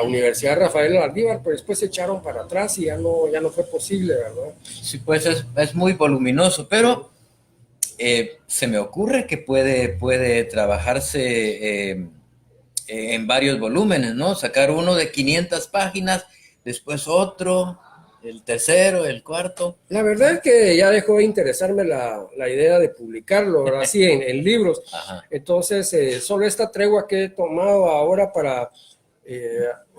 Speaker 2: Universidad Rafael Aldívar, pero después se echaron para atrás y ya no fue posible, ¿verdad?
Speaker 1: Sí, pues es muy voluminoso, pero se me ocurre que puede trabajarse en varios volúmenes, ¿no? Sacar uno de 500 páginas, después otro, el tercero, el cuarto.
Speaker 2: La verdad es que ya dejó de interesarme la idea de publicarlo, ¿verdad? Así en libros.
Speaker 1: Ajá.
Speaker 2: Entonces, solo esta tregua que he tomado ahora para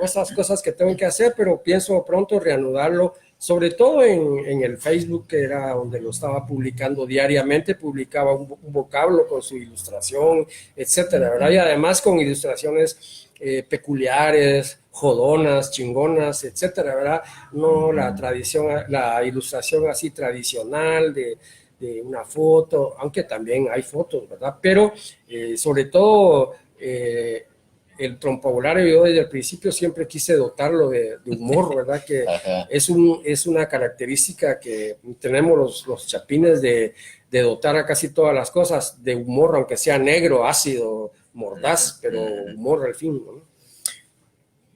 Speaker 2: esas cosas que tengo que hacer, pero pienso pronto reanudarlo, sobre todo en el Facebook, que era donde lo estaba publicando diariamente, publicaba un vocablo con su ilustración, etcétera, ¿verdad? Y además con ilustraciones peculiares, jodonas, chingonas, etcétera, ¿verdad? No la tradición, la ilustración así tradicional de una foto, aunque también hay fotos, ¿verdad? Pero sobre todo el trompabulario, yo desde el principio siempre quise dotarlo de humor, ¿verdad? Que
Speaker 1: Ajá.
Speaker 2: es una característica que tenemos los chapines de dotar a casi todas las cosas de humor, aunque sea negro, ácido, mordaz, pero humor al fin, ¿no?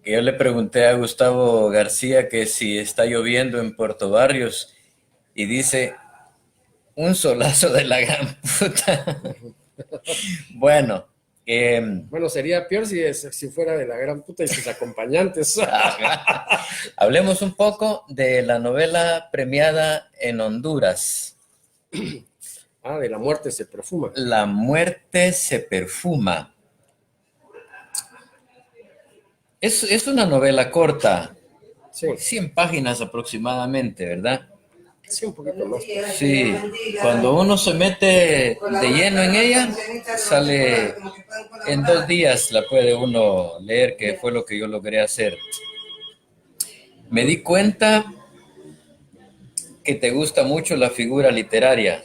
Speaker 1: Yo le pregunté a Gustavo García que si está lloviendo en Puerto Barrios y dice, un solazo de la gran puta. Bueno,
Speaker 2: Bueno, sería peor si fuera de la gran puta y sus acompañantes.
Speaker 1: hablemos un poco de la novela premiada en Honduras.
Speaker 2: De la muerte se perfuma.
Speaker 1: La muerte se perfuma. Es una novela corta,
Speaker 2: Sí,
Speaker 1: 100 páginas aproximadamente, ¿verdad?
Speaker 2: sí, un poquito más.
Speaker 1: Sí, cuando uno se mete de lleno en ella, sale en 2 días, la puede uno leer, que fue lo que yo logré hacer. Me di cuenta que te gusta mucho la figura literaria.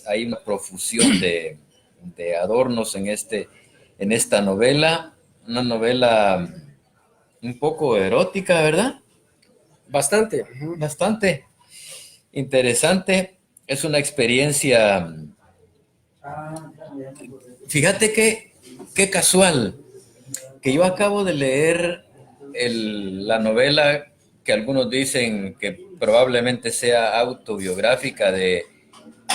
Speaker 1: Hay una profusión de adornos en esta novela, una novela un poco erótica, ¿verdad?
Speaker 2: Bastante.
Speaker 1: Bastante interesante. Es una experiencia. Fíjate que qué casual que yo acabo de leer la novela que algunos dicen que probablemente sea autobiográfica de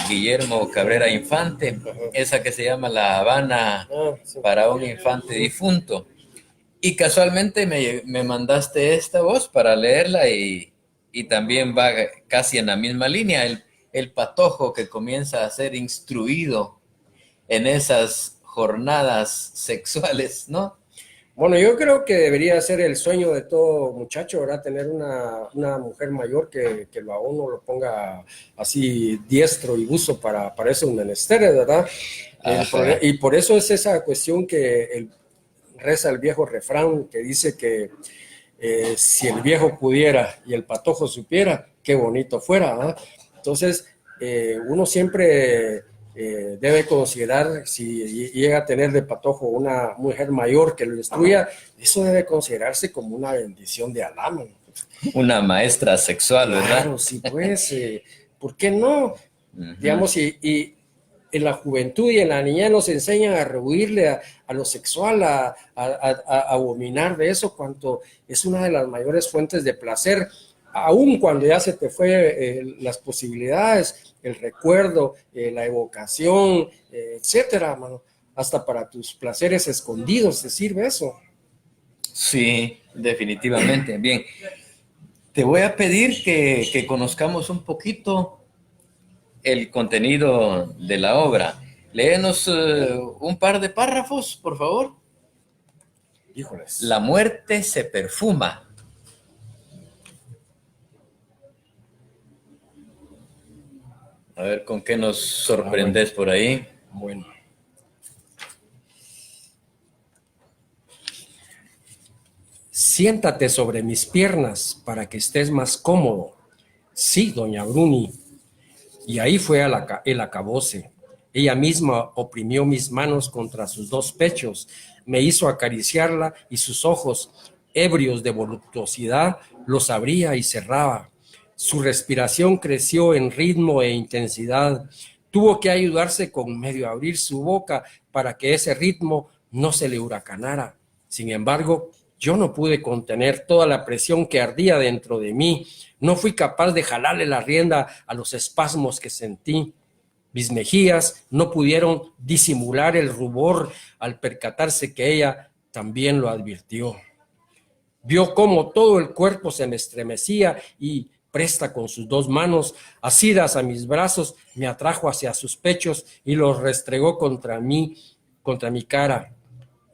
Speaker 1: Guillermo Cabrera Infante, esa que se llama La Habana
Speaker 2: Sí.
Speaker 1: para un infante difunto. Y casualmente me mandaste esta voz para leerla y también va casi en la misma línea, el patojo que comienza a ser instruido en esas jornadas sexuales, ¿no?
Speaker 2: Bueno, yo creo que debería ser el sueño de todo muchacho, ¿verdad? Tener una mujer mayor que a uno lo ponga así diestro y buzo para esos menesteres, ¿verdad?
Speaker 1: Ajá.
Speaker 2: Y por eso es esa cuestión que reza el viejo refrán que dice que si el viejo pudiera y el patojo supiera, qué bonito fuera, ¿verdad? Entonces, uno siempre debe considerar, si llega a tener de patojo una mujer mayor que lo instruya, eso debe considerarse como una bendición de Alá, ¿no?
Speaker 1: Una maestra sexual, ¿verdad?
Speaker 2: Claro, sí, pues, ¿por qué no? digamos, y en la juventud y en la niñez nos enseñan a rehuirle a lo sexual, a abominar de eso, cuanto es una de las mayores fuentes de placer, aun cuando ya se te fue las posibilidades, el recuerdo, la evocación, etcétera, mano. Hasta para tus placeres escondidos te sirve eso.
Speaker 1: Sí, definitivamente. Bien, te voy a pedir que conozcamos un poquito el contenido de la obra. Léenos un par de párrafos, por favor.
Speaker 2: Híjoles.
Speaker 1: La muerte se perfuma. A ver con qué nos sorprendes por ahí.
Speaker 2: Bueno. Siéntate sobre mis piernas para que estés más cómodo. Sí, doña Bruni. Y ahí fue el acabose. Ella misma oprimió mis manos contra sus dos pechos, me hizo acariciarla y sus ojos, ebrios de voluptuosidad, los abría y cerraba. Su respiración creció en ritmo e intensidad. Tuvo que ayudarse con medio abrir su boca para que ese ritmo no se le huracanara. Sin embargo, yo no pude contener toda la presión que ardía dentro de mí. No fui capaz de jalarle la rienda a los espasmos que sentí. Mis mejillas no pudieron disimular el rubor al percatarse que ella también lo advirtió. Vio cómo todo el cuerpo se me estremecía y, presta con sus dos manos, asidas a mis brazos, me atrajo hacia sus pechos y los restregó contra mi cara.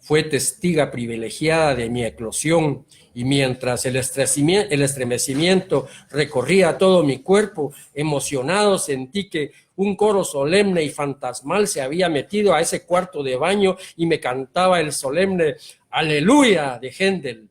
Speaker 2: Fue testiga privilegiada de mi eclosión y mientras el estremecimiento recorría todo mi cuerpo, emocionado sentí que un coro solemne y fantasmal se había metido a ese cuarto de baño y me cantaba el solemne Aleluya de Händel.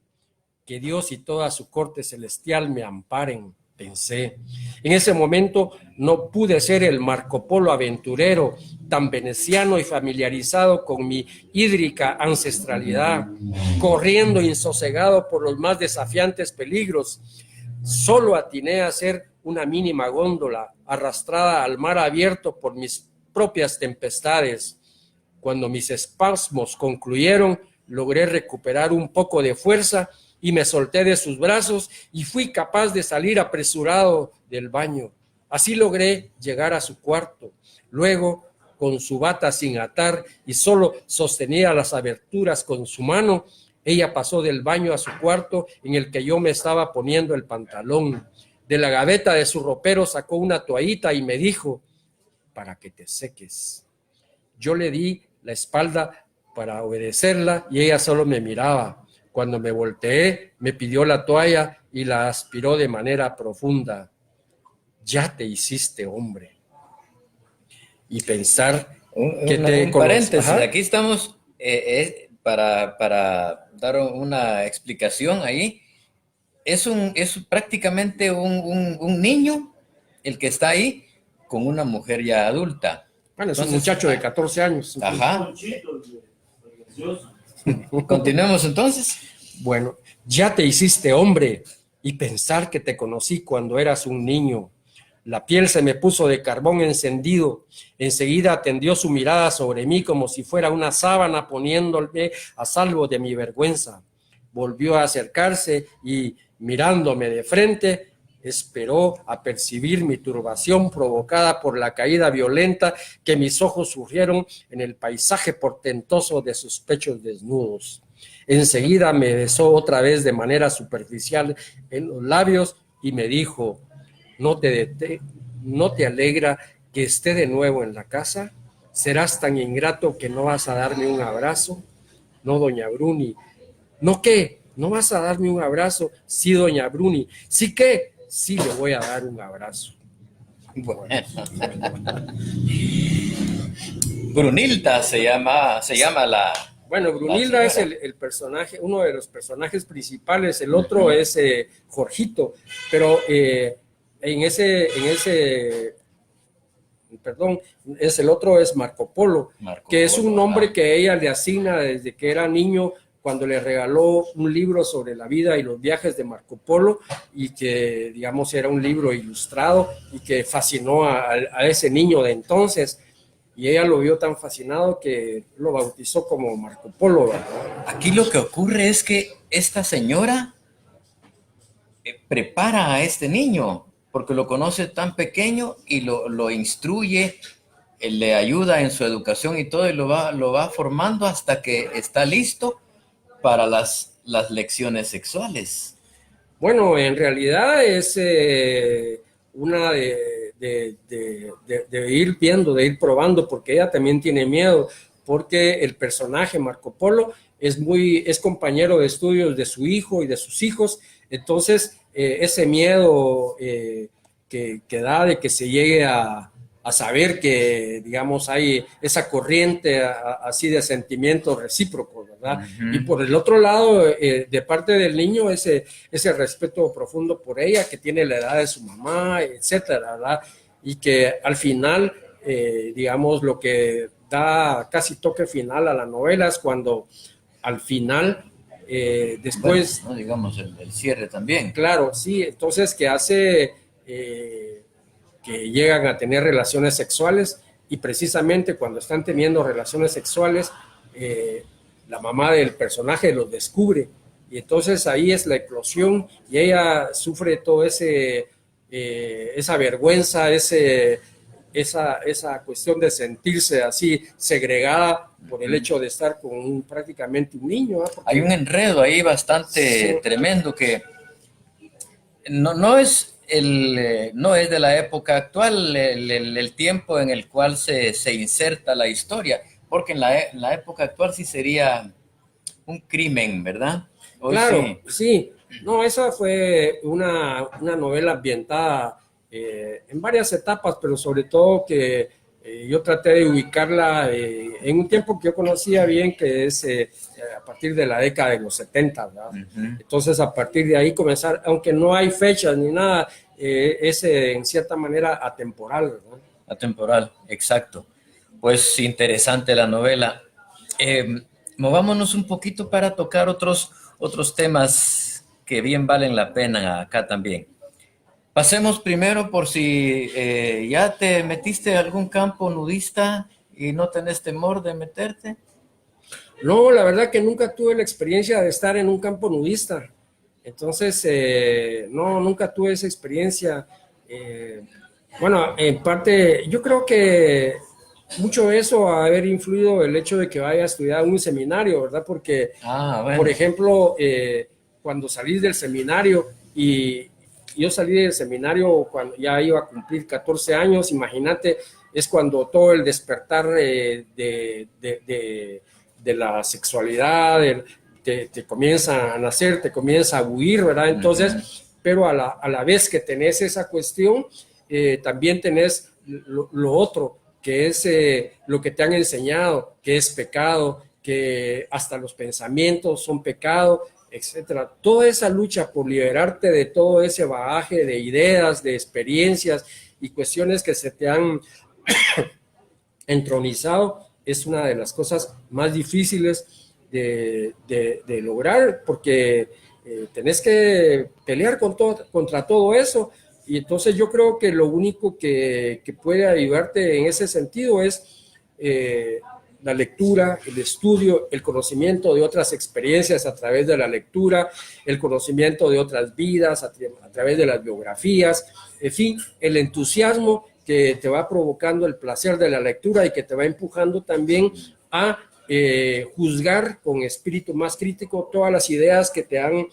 Speaker 2: Que Dios y toda su corte celestial me amparen, pensé. En ese momento no pude ser el Marco Polo aventurero, tan veneciano y familiarizado con mi hídrica ancestralidad, corriendo insosegado por los más desafiantes peligros. Solo atiné a ser una mínima góndola, arrastrada al mar abierto por mis propias tempestades. Cuando mis espasmos concluyeron, logré recuperar un poco de fuerza y me solté de sus brazos y fui capaz de salir apresurado del baño. Así logré llegar a su cuarto. Luego, con su bata sin atar y solo sostenía las aberturas con su mano, ella pasó del baño a su cuarto en el que yo me estaba poniendo el pantalón. De la gaveta de su ropero sacó una toallita y me dijo, para que te seques. Yo le di la espalda para obedecerla y ella solo me miraba. Cuando me volteé, me pidió la toalla y la aspiró de manera profunda. Ya te hiciste hombre. Y pensar que te
Speaker 1: paréntesis, aquí estamos para dar una explicación ahí. Es prácticamente un niño el que está ahí con una mujer ya adulta.
Speaker 2: Bueno, es un muchacho de 14 años.
Speaker 1: Ajá. Continuemos entonces.
Speaker 2: Bueno, ya te hiciste hombre y pensar que te conocí cuando eras un niño. La piel se me puso de carbón encendido. Enseguida tendió su mirada sobre mí como si fuera una sábana poniéndome a salvo de mi vergüenza. Volvió a acercarse y, mirándome de frente, esperó a percibir mi turbación provocada por la caída violenta que mis ojos sufrieron en el paisaje portentoso de sus pechos desnudos. Enseguida me besó otra vez de manera superficial en los labios y me dijo, ¿no te alegra que esté de nuevo en la casa? ¿Serás tan ingrato que no vas a darme un abrazo? No, doña Bruni. ¿No qué? ¿No vas a darme un abrazo? Sí, doña Bruni. ¿Sí qué? Sí, le voy a dar un abrazo.
Speaker 1: Bueno. Brunilda se llama la...
Speaker 2: Bueno, Brunilda es el personaje, uno de los personajes principales, el otro es Jorgito, pero el otro es Marco Polo, que es un nombre que ella le asigna desde que era niño cuando le regaló un libro sobre la vida y los viajes de Marco Polo, y que, digamos, era un libro ilustrado y que fascinó a ese niño de entonces. Y ella lo vio tan fascinado que lo bautizó como Marco Polo, ¿verdad?
Speaker 1: Aquí lo que ocurre es que esta señora prepara a este niño, porque lo conoce tan pequeño y lo instruye, le ayuda en su educación y todo, y lo va formando hasta que está listo para las lecciones sexuales.
Speaker 2: Bueno, en realidad es una de ir viendo, de ir probando, porque ella también tiene miedo, porque el personaje Marco Polo es compañero de estudios de su hijo y de sus hijos. Entonces ese miedo que da de que se llegue a saber que, digamos, hay esa corriente así de sentimientos recíprocos, ¿verdad? Y por el otro lado, de parte del niño, ese respeto profundo por ella, que tiene la edad de su mamá, etcétera, ¿verdad? Y que al final, digamos, lo que da casi toque final a la novela es cuando al final, después...
Speaker 1: Bueno, ¿no? Digamos, el cierre también.
Speaker 2: Claro, sí, entonces que hace... que llegan a tener relaciones sexuales, y precisamente cuando están teniendo relaciones sexuales, la mamá del personaje los descubre, y entonces ahí es la eclosión, y ella sufre todo esa vergüenza, esa cuestión de sentirse así segregada por el hecho de estar con prácticamente un niño, ¿eh?
Speaker 1: Hay un enredo ahí bastante tremendo que no es de la época actual el tiempo en el cual se inserta la historia, porque en la época actual sí sería un crimen, ¿verdad? Hoy
Speaker 2: claro,
Speaker 1: sí.
Speaker 2: sí. No, esa fue una novela ambientada en varias etapas, pero sobre todo que yo traté de ubicarla en un tiempo que yo conocía bien, que es a partir de la década de los 70, ¿verdad? Entonces, a partir de ahí comenzar, aunque no hay fechas ni nada, es en cierta manera atemporal, ¿verdad?
Speaker 1: Atemporal, exacto. Pues interesante la novela. Movámonos un poquito para tocar otros temas que bien valen la pena acá también. Pasemos primero por si ya te metiste a algún campo nudista y no tenés temor de meterte.
Speaker 2: No, la verdad que nunca tuve la experiencia de estar en un campo nudista. Entonces, no, nunca tuve esa experiencia. Bueno, en parte, yo creo que mucho de eso ha haber influido el hecho de que vaya a estudiar un seminario, ¿verdad? Porque,
Speaker 1: Bueno.
Speaker 2: por ejemplo, cuando salís del seminario, y yo salí del seminario cuando ya iba a cumplir 14 años, imagínate, es cuando todo el despertar de la sexualidad, te comienza a nacer, te comienza a huir, ¿verdad? Entonces, pero a la vez que tenés esa cuestión, también tenés lo otro, que es lo que te han enseñado, que es pecado, que hasta los pensamientos son pecado, etcétera. Toda esa lucha por liberarte de todo ese bagaje de ideas, de experiencias y cuestiones que se te han entronizado es una de las cosas más difíciles de lograr, porque tenés que pelear contra todo eso. Y entonces yo creo que lo único que puede ayudarte en ese sentido es la lectura, el estudio, el conocimiento de otras experiencias a través de la lectura, el conocimiento de otras vidas a través de las biografías, en fin, el entusiasmo que te va provocando el placer de la lectura y que te va empujando también a juzgar con espíritu más crítico todas las ideas que te han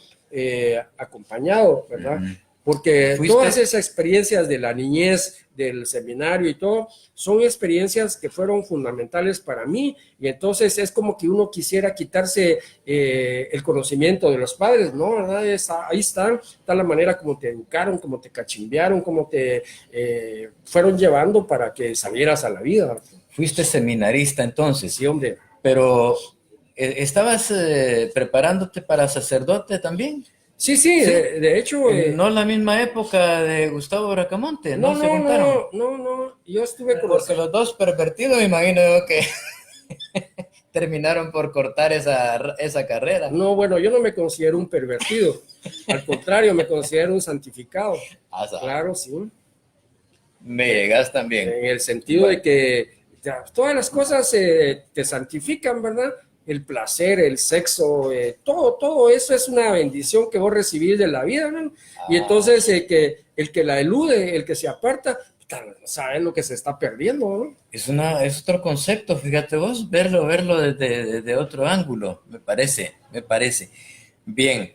Speaker 2: acompañado, ¿verdad? Porque todas esas experiencias de la niñez, del seminario y todo, son experiencias que fueron fundamentales para mí, y entonces es como que uno quisiera quitarse el conocimiento de los padres, ¿no? ¿Verdad? Ahí está la manera como te educaron, como te cachimbearon, como te fueron llevando para que salieras a la vida.
Speaker 1: Fuiste seminarista entonces.
Speaker 2: Sí, hombre.
Speaker 1: Pero, ¿estabas preparándote para sacerdote también?
Speaker 2: Sí, de hecho...
Speaker 1: no la misma época de Gustavo Bracamonte, ¿no?
Speaker 2: No, yo estuve con
Speaker 1: porque los dos pervertidos, me imagino yo que... terminaron por cortar esa carrera.
Speaker 2: No, bueno, yo no me considero un pervertido. Al contrario, me considero un santificado. Claro, sí.
Speaker 1: Me llegas también.
Speaker 2: En el sentido de que ya, todas las cosas te santifican, ¿verdad? El placer, el sexo, todo eso es una bendición que vos recibís de la vida, ¿no? Y entonces el que la elude, el que se aparta, sabe lo que se está perdiendo, ¿no?
Speaker 1: Es otro concepto, fíjate vos, verlo desde otro ángulo, me parece. Bien,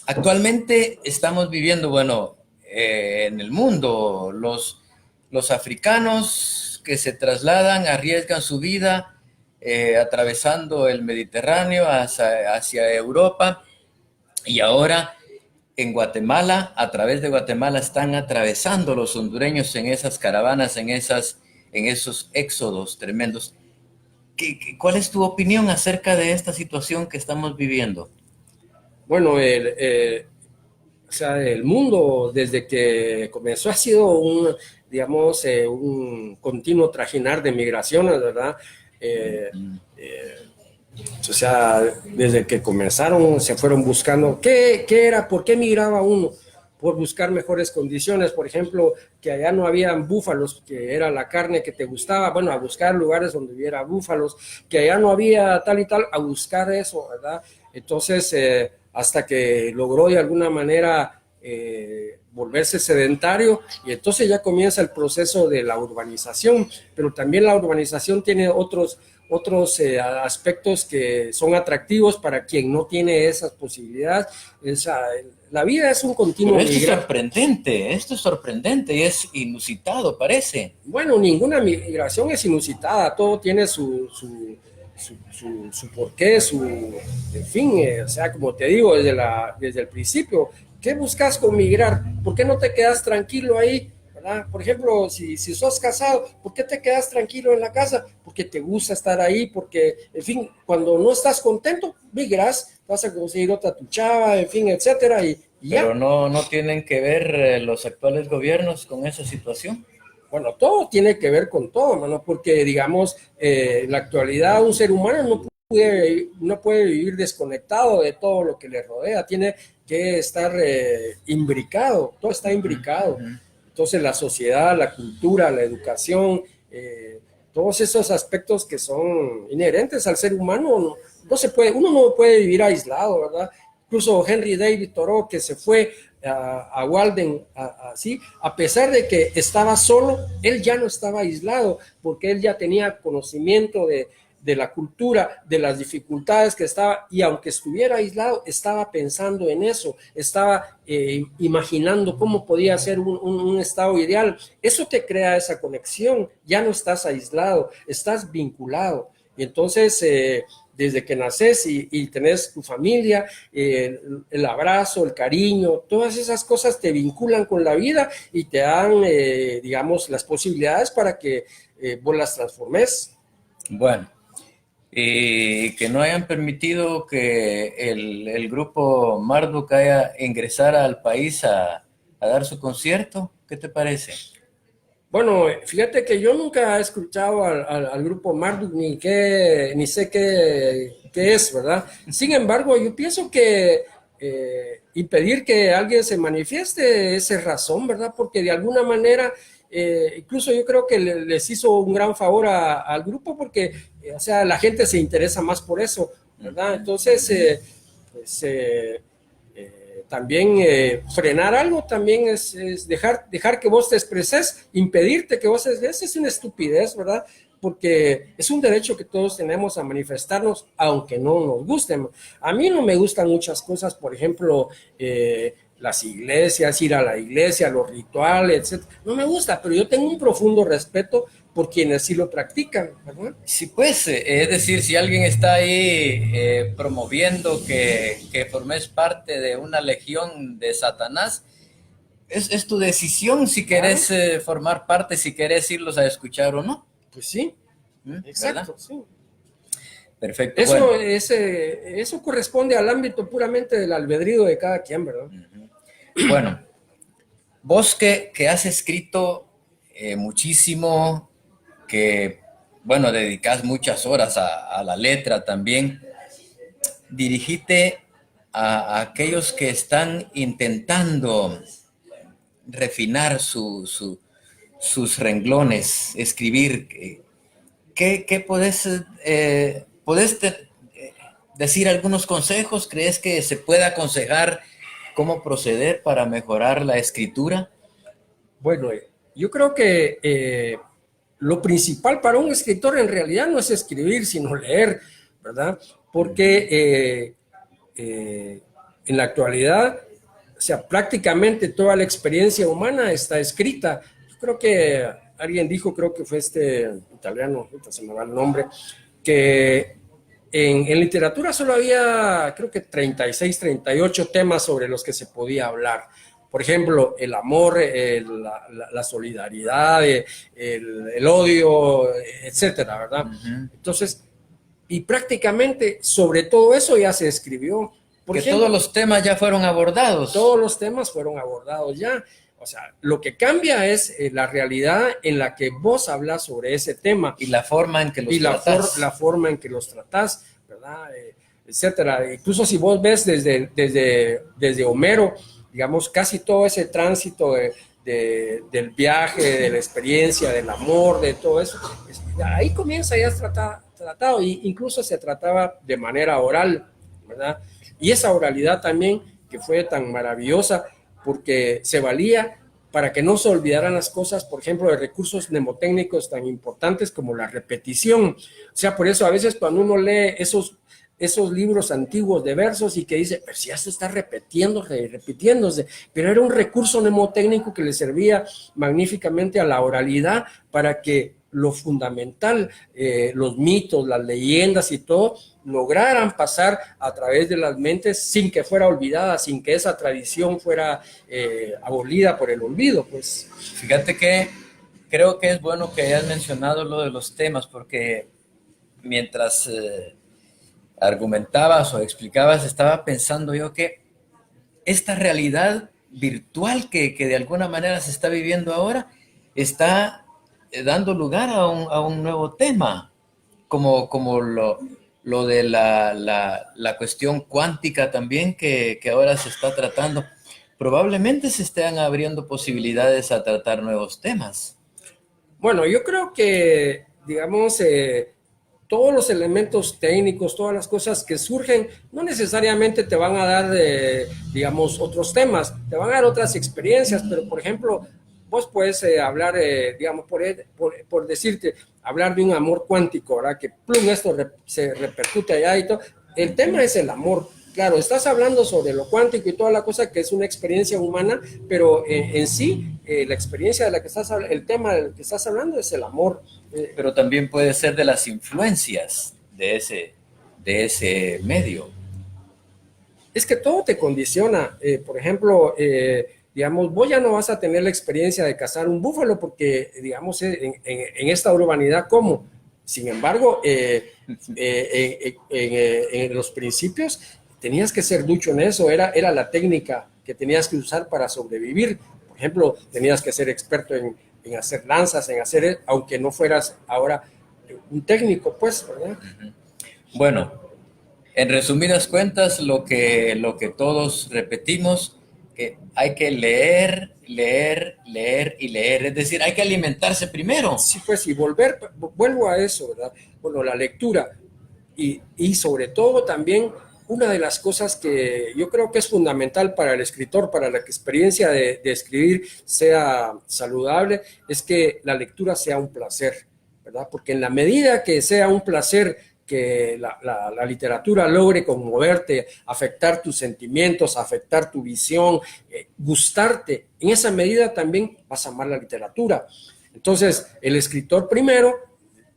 Speaker 1: actualmente estamos viviendo, bueno, en el mundo, los africanos que se trasladan, arriesgan su vida atravesando el Mediterráneo hacia Europa, y ahora en Guatemala, a través de Guatemala, están atravesando los hondureños en esas caravanas, en esos éxodos tremendos. ¿Cuál es tu opinión acerca de esta situación que estamos viviendo?
Speaker 2: Bueno, o sea, el mundo desde que comenzó ha sido digamos, un continuo trajinar de migraciones, ¿verdad? O sea, desde que comenzaron se fueron buscando qué era, por qué migraba uno, por buscar mejores condiciones, por ejemplo, que allá no habían búfalos, que era la carne que te gustaba, bueno, a buscar lugares donde hubiera búfalos, que allá no había tal y tal, a buscar eso, ¿verdad? Entonces, hasta que logró de alguna manera volverse sedentario, y entonces ya comienza el proceso de la urbanización, pero también la urbanización tiene otros aspectos que son atractivos para quien no tiene esas posibilidades. La vida es un continuo
Speaker 1: migrar. Esto es sorprendente y es inusitado, parece.
Speaker 2: Bueno, ninguna migración es inusitada, todo tiene su porqué, en fin, o sea, como te digo, desde el principio, ¿qué buscas con migrar? ¿Por qué no te quedas tranquilo ahí? ¿Verdad? Por ejemplo, si sos casado, ¿por qué te quedas tranquilo en la casa? Porque te gusta estar ahí, porque, en fin, cuando no estás contento, migras, vas a conseguir otra tu chava, en fin, etcétera, y ya.
Speaker 1: Pero no tienen que ver los actuales gobiernos con esa situación.
Speaker 2: Bueno, todo tiene que ver con todo, ¿no? Porque, digamos, en la actualidad un ser humano no puede vivir desconectado de todo lo que le rodea, tiene que estar imbricado, todo está imbricado. Entonces la sociedad, la cultura, la educación, todos esos aspectos que son inherentes al ser humano, uno no puede vivir aislado, ¿verdad? Incluso Henry David Thoreau, que se fue a Walden, así, a pesar de que estaba solo, él ya no estaba aislado, porque él ya tenía conocimiento de la cultura, de las dificultades que estaba, y aunque estuviera aislado, estaba pensando en eso, estaba imaginando cómo podía ser un estado ideal. Eso te crea esa conexión, ya no estás aislado, estás vinculado. Y entonces, desde que naces y tenés tu familia, el abrazo, el cariño, todas esas cosas te vinculan con la vida y te dan, digamos, las posibilidades para que vos las transformes.
Speaker 1: Bueno, y que no hayan permitido que el grupo Marduk ingresara al país a dar su concierto, ¿qué te parece?
Speaker 2: Bueno, fíjate que yo nunca he escuchado al grupo Marduk ni sé qué es, ¿verdad? Sin embargo, yo pienso que impedir que alguien se manifieste es razón, ¿verdad? Porque de alguna manera, incluso yo creo que les hizo un gran favor al grupo porque, o sea, la gente se interesa más por eso, ¿verdad? Entonces, pues también frenar algo también es dejar que vos te expreses, impedirte que vos te expreses, es una estupidez, ¿verdad? Porque es un derecho que todos tenemos a manifestarnos, aunque no nos gusten. A mí no me gustan muchas cosas, por ejemplo, las iglesias, ir a la iglesia, los rituales, etc. No me gusta, pero yo tengo un profundo respeto por quienes sí lo practican, ¿verdad?
Speaker 1: Sí, pues, es decir, si alguien está ahí promoviendo que formes parte de una legión de Satanás, es tu decisión si querés formar parte, si querés irlos a escuchar o no.
Speaker 2: Pues sí, exacto,
Speaker 1: ¿verdad?
Speaker 2: sí.
Speaker 1: Perfecto.
Speaker 2: Eso,
Speaker 1: bueno.
Speaker 2: eso corresponde al ámbito puramente del albedrío de cada quien, ¿verdad?
Speaker 1: Bueno, vos que has escrito muchísimo, que bueno, dedicas muchas horas a la letra también. Dirigite a aquellos que están intentando refinar sus renglones, escribir. ¿Qué podés decir algunos consejos? ¿Crees que se puede aconsejar cómo proceder para mejorar la escritura?
Speaker 2: Bueno, yo creo que lo principal para un escritor en realidad no es escribir, sino leer, ¿verdad? Porque en la actualidad, o sea, prácticamente toda la experiencia humana está escrita. Yo creo que alguien dijo, creo que fue este italiano, ahorita se me va el nombre, que en literatura solo había, creo que 36, 38 temas sobre los que se podía hablar. Por ejemplo, el amor, la solidaridad, el odio, etcétera, ¿verdad? Entonces, y prácticamente sobre todo eso ya se escribió. Por
Speaker 1: Que
Speaker 2: ejemplo,
Speaker 1: todos los temas ya fueron abordados.
Speaker 2: todos los temas fueron abordados ya. O sea, lo que cambia es la realidad en la que vos hablas sobre ese tema.
Speaker 1: Y la forma en que los tratás.
Speaker 2: La forma en que los tratás, ¿verdad? Etcétera. Incluso si vos ves desde Homero, digamos, casi todo ese tránsito del viaje, de la experiencia, del amor, de todo eso, ahí comienza ya tratado, e incluso se trataba de manera oral, ¿verdad? Y esa oralidad también, que fue tan maravillosa, porque se valía para que no se olvidaran las cosas, por ejemplo, de recursos mnemotécnicos tan importantes como la repetición. O sea, por eso a veces cuando uno lee esos libros antiguos de versos y que dice, pero si ya se está repitiéndose, pero era un recurso mnemotécnico que le servía magníficamente a la oralidad para que lo fundamental, los mitos, las leyendas y todo, lograran pasar a través de las mentes sin que fuera olvidada, sin que esa tradición fuera abolida por el olvido, pues.
Speaker 1: Fíjate que creo que es bueno que hayas mencionado lo de los temas, porque mientras argumentabas o explicabas, estaba pensando yo que esta realidad virtual que de alguna manera se está viviendo ahora está dando lugar a un nuevo tema, como lo de la cuestión cuántica también que ahora se está tratando. Probablemente se estén abriendo posibilidades a tratar nuevos temas.
Speaker 2: Bueno, yo creo que, digamos, todos los elementos técnicos, todas las cosas que surgen, no necesariamente te van a dar, digamos, otros temas, te van a dar otras experiencias, pero, por ejemplo, vos puedes hablar, digamos, por decirte, hablar de un amor cuántico, ¿verdad? Que plum, esto se repercute allá y todo. El tema es el amor. Claro, estás hablando sobre lo cuántico y toda la cosa que es una experiencia humana, pero en sí, la experiencia de la que estás hablando, el tema del que estás hablando es el amor.
Speaker 1: Pero también puede ser de las influencias de ese medio.
Speaker 2: Es que todo te condiciona. Por ejemplo, digamos, vos ya no vas a tener la experiencia de cazar un búfalo porque, digamos, en esta urbanidad, ¿cómo? Sin embargo, en los principios tenías que ser ducho en eso, era la técnica que tenías que usar para sobrevivir. Por ejemplo, tenías que ser experto en hacer lanzas, aunque no fueras ahora un técnico, pues, ¿verdad?
Speaker 1: Bueno, en resumidas cuentas, lo que todos repetimos, que hay que leer, leer, leer y leer. Es decir, hay que alimentarse primero.
Speaker 2: Sí, pues, y vuelvo a eso, ¿verdad? Bueno, la lectura y sobre todo también una de las cosas que yo creo que es fundamental para el escritor, para la experiencia de escribir sea saludable, es que la lectura sea un placer, ¿verdad? Porque en la medida que sea un placer, que la literatura logre conmoverte, afectar tus sentimientos, afectar tu visión, gustarte, en esa medida también vas a amar la literatura. Entonces, el escritor primero,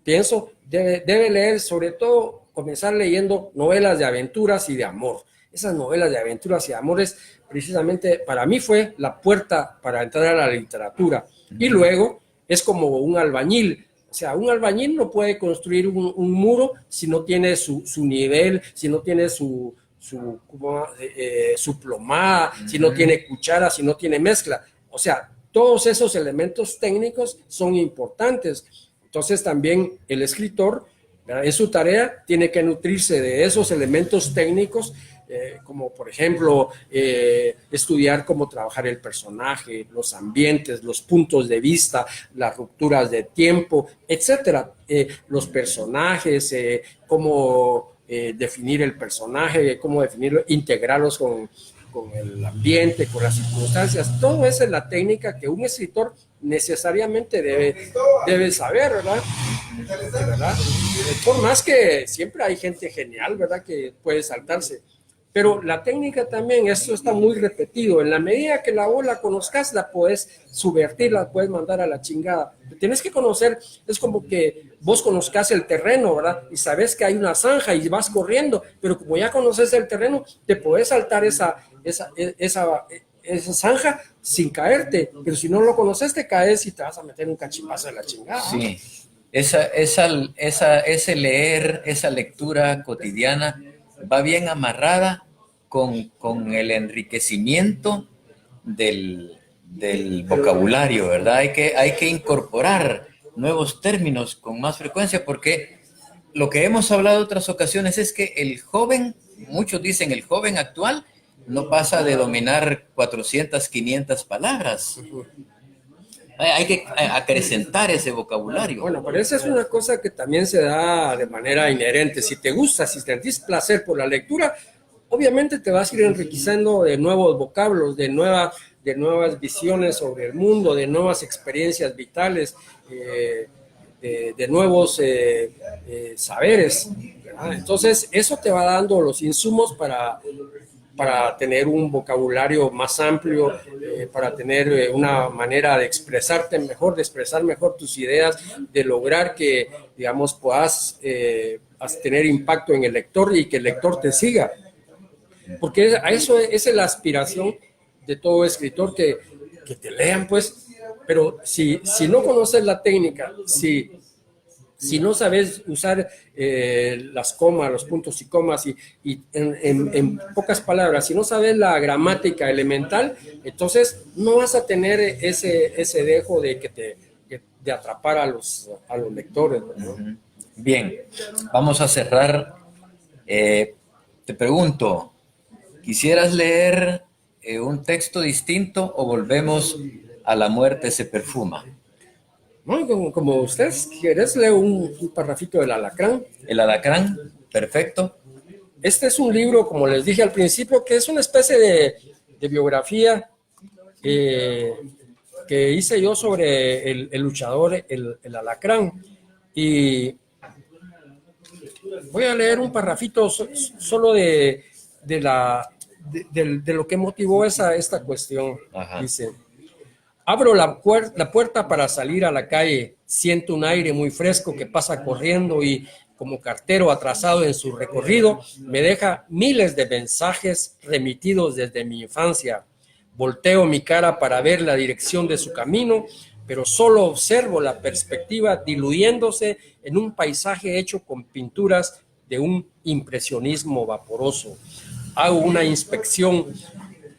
Speaker 2: pienso, debe leer, sobre todo, comenzar leyendo novelas de aventuras y de amor. Esas novelas de aventuras y de amores, precisamente, para mí fue la puerta para entrar a la literatura. Y luego, es como un albañil. O sea, un albañil no puede construir un muro si no tiene su nivel, si no tiene su plomada, si no tiene cuchara, si no tiene mezcla. O sea, todos esos elementos técnicos son importantes. Entonces también el escritor, ¿verdad?, en su tarea tiene que nutrirse de esos elementos técnicos, como por ejemplo estudiar cómo trabajar el personaje, los ambientes, los puntos de vista, las rupturas de tiempo, etcétera, los personajes, cómo definir el personaje, cómo definirlo, integrarlos con el ambiente, con las circunstancias. Todo eso es la técnica que un escritor necesariamente debe saber, ¿verdad? ¿Verdad? Por más que siempre hay gente genial, ¿verdad?, que puede saltarse. Pero la técnica también, esto está muy repetido. En la medida que vos la conozcas, la puedes subvertir, la puedes mandar a la chingada. Tienes que conocer, es como que vos conozcas el terreno, ¿verdad? Y sabes que hay una zanja y vas corriendo, pero como ya conoces el terreno, te puedes saltar esa zanja sin caerte. Pero si no lo conoces, te caes y te vas a meter un cachipazo de la chingada.
Speaker 1: Sí, ese leer, esa lectura cotidiana va bien amarrada con el enriquecimiento del vocabulario, ¿verdad? Hay que incorporar nuevos términos con más frecuencia, porque lo que hemos hablado en otras ocasiones es que el joven, muchos dicen el joven actual, no pasa de dominar 400, 500 palabras. Hay que acrecentar ese vocabulario.
Speaker 2: Bueno, pero esa es una cosa que también se da de manera inherente. Si te gusta, si sentís placer por la lectura, obviamente te vas a ir enriqueciendo de nuevos vocablos, de nuevas visiones sobre el mundo, de nuevas experiencias vitales, de nuevos saberes, ¿verdad? Entonces, eso te va dando los insumos para tener un vocabulario más amplio, para tener una manera de expresarte mejor, de expresar mejor tus ideas, de lograr que, digamos, puedas tener impacto en el lector y que el lector te siga. Porque a eso esa es la aspiración de todo escritor, que te lean, pues. Pero si no conoces la técnica, si no sabes usar las comas, los puntos y comas, y en pocas palabras, si no sabes la gramática elemental, entonces no vas a tener ese dejo de atrapar a los lectores, ¿no?
Speaker 1: Bien, vamos a cerrar. Te pregunto, ¿quisieras leer un texto distinto o volvemos a La muerte se perfuma?
Speaker 2: No, como ustedes quieres, leo un parrafito del Alacrán.
Speaker 1: El Alacrán, perfecto.
Speaker 2: Este es un libro, como les dije al principio, que es una especie de biografía que hice yo sobre el luchador, el Alacrán. Y voy a leer un parrafito solo de lo que motivó esta cuestión.
Speaker 1: Ajá.
Speaker 2: Dice: abro la puerta para salir a la calle, siento un aire muy fresco que pasa corriendo y, como cartero atrasado en su recorrido, me deja miles de mensajes remitidos desde mi infancia. Volteo mi cara para ver la dirección de su camino, pero solo observo la perspectiva diluyéndose en un paisaje hecho con pinturas de un impresionismo vaporoso. Hago una inspección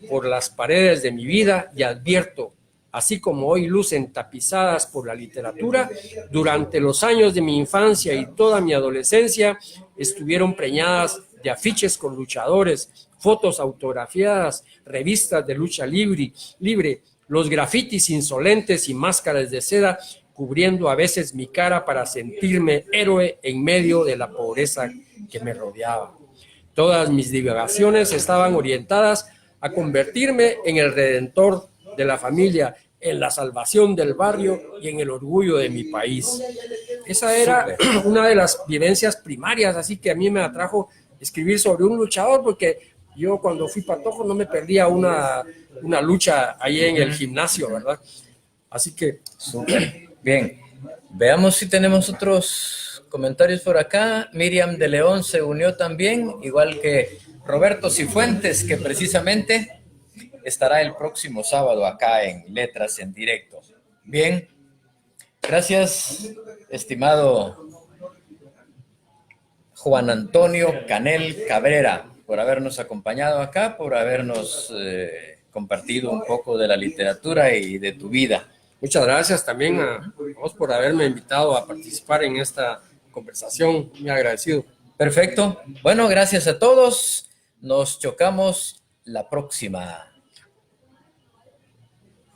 Speaker 2: por las paredes de mi vida y advierto: así como hoy lucen tapizadas por la literatura, durante los años de mi infancia y toda mi adolescencia estuvieron preñadas de afiches con luchadores, fotos autografiadas, revistas de lucha libre, los grafitis insolentes y máscaras de seda cubriendo a veces mi cara para sentirme héroe en medio de la pobreza que me rodeaba. Todas mis divagaciones estaban orientadas a convertirme en el redentor de la familia, en la salvación del barrio y en el orgullo de mi país. Esa era una de las vivencias primarias, así que a mí me atrajo escribir sobre un luchador, porque yo cuando fui patojo no me perdía una lucha ahí en el gimnasio, ¿verdad? Así que...
Speaker 1: Súper. Bien, veamos si tenemos otros comentarios por acá. Miriam de León se unió también, igual que Roberto Cifuentes, que precisamente estará el próximo sábado acá en Letras en Directo. Bien, gracias, estimado Juan Antonio Canel Cabrera, por habernos acompañado acá, por habernos compartido un poco de la literatura y de tu vida.
Speaker 2: Muchas gracias también a vos por haberme invitado a participar en esta conversación. Muy agradecido.
Speaker 1: Perfecto. Bueno, gracias a todos. Nos chocamos la próxima.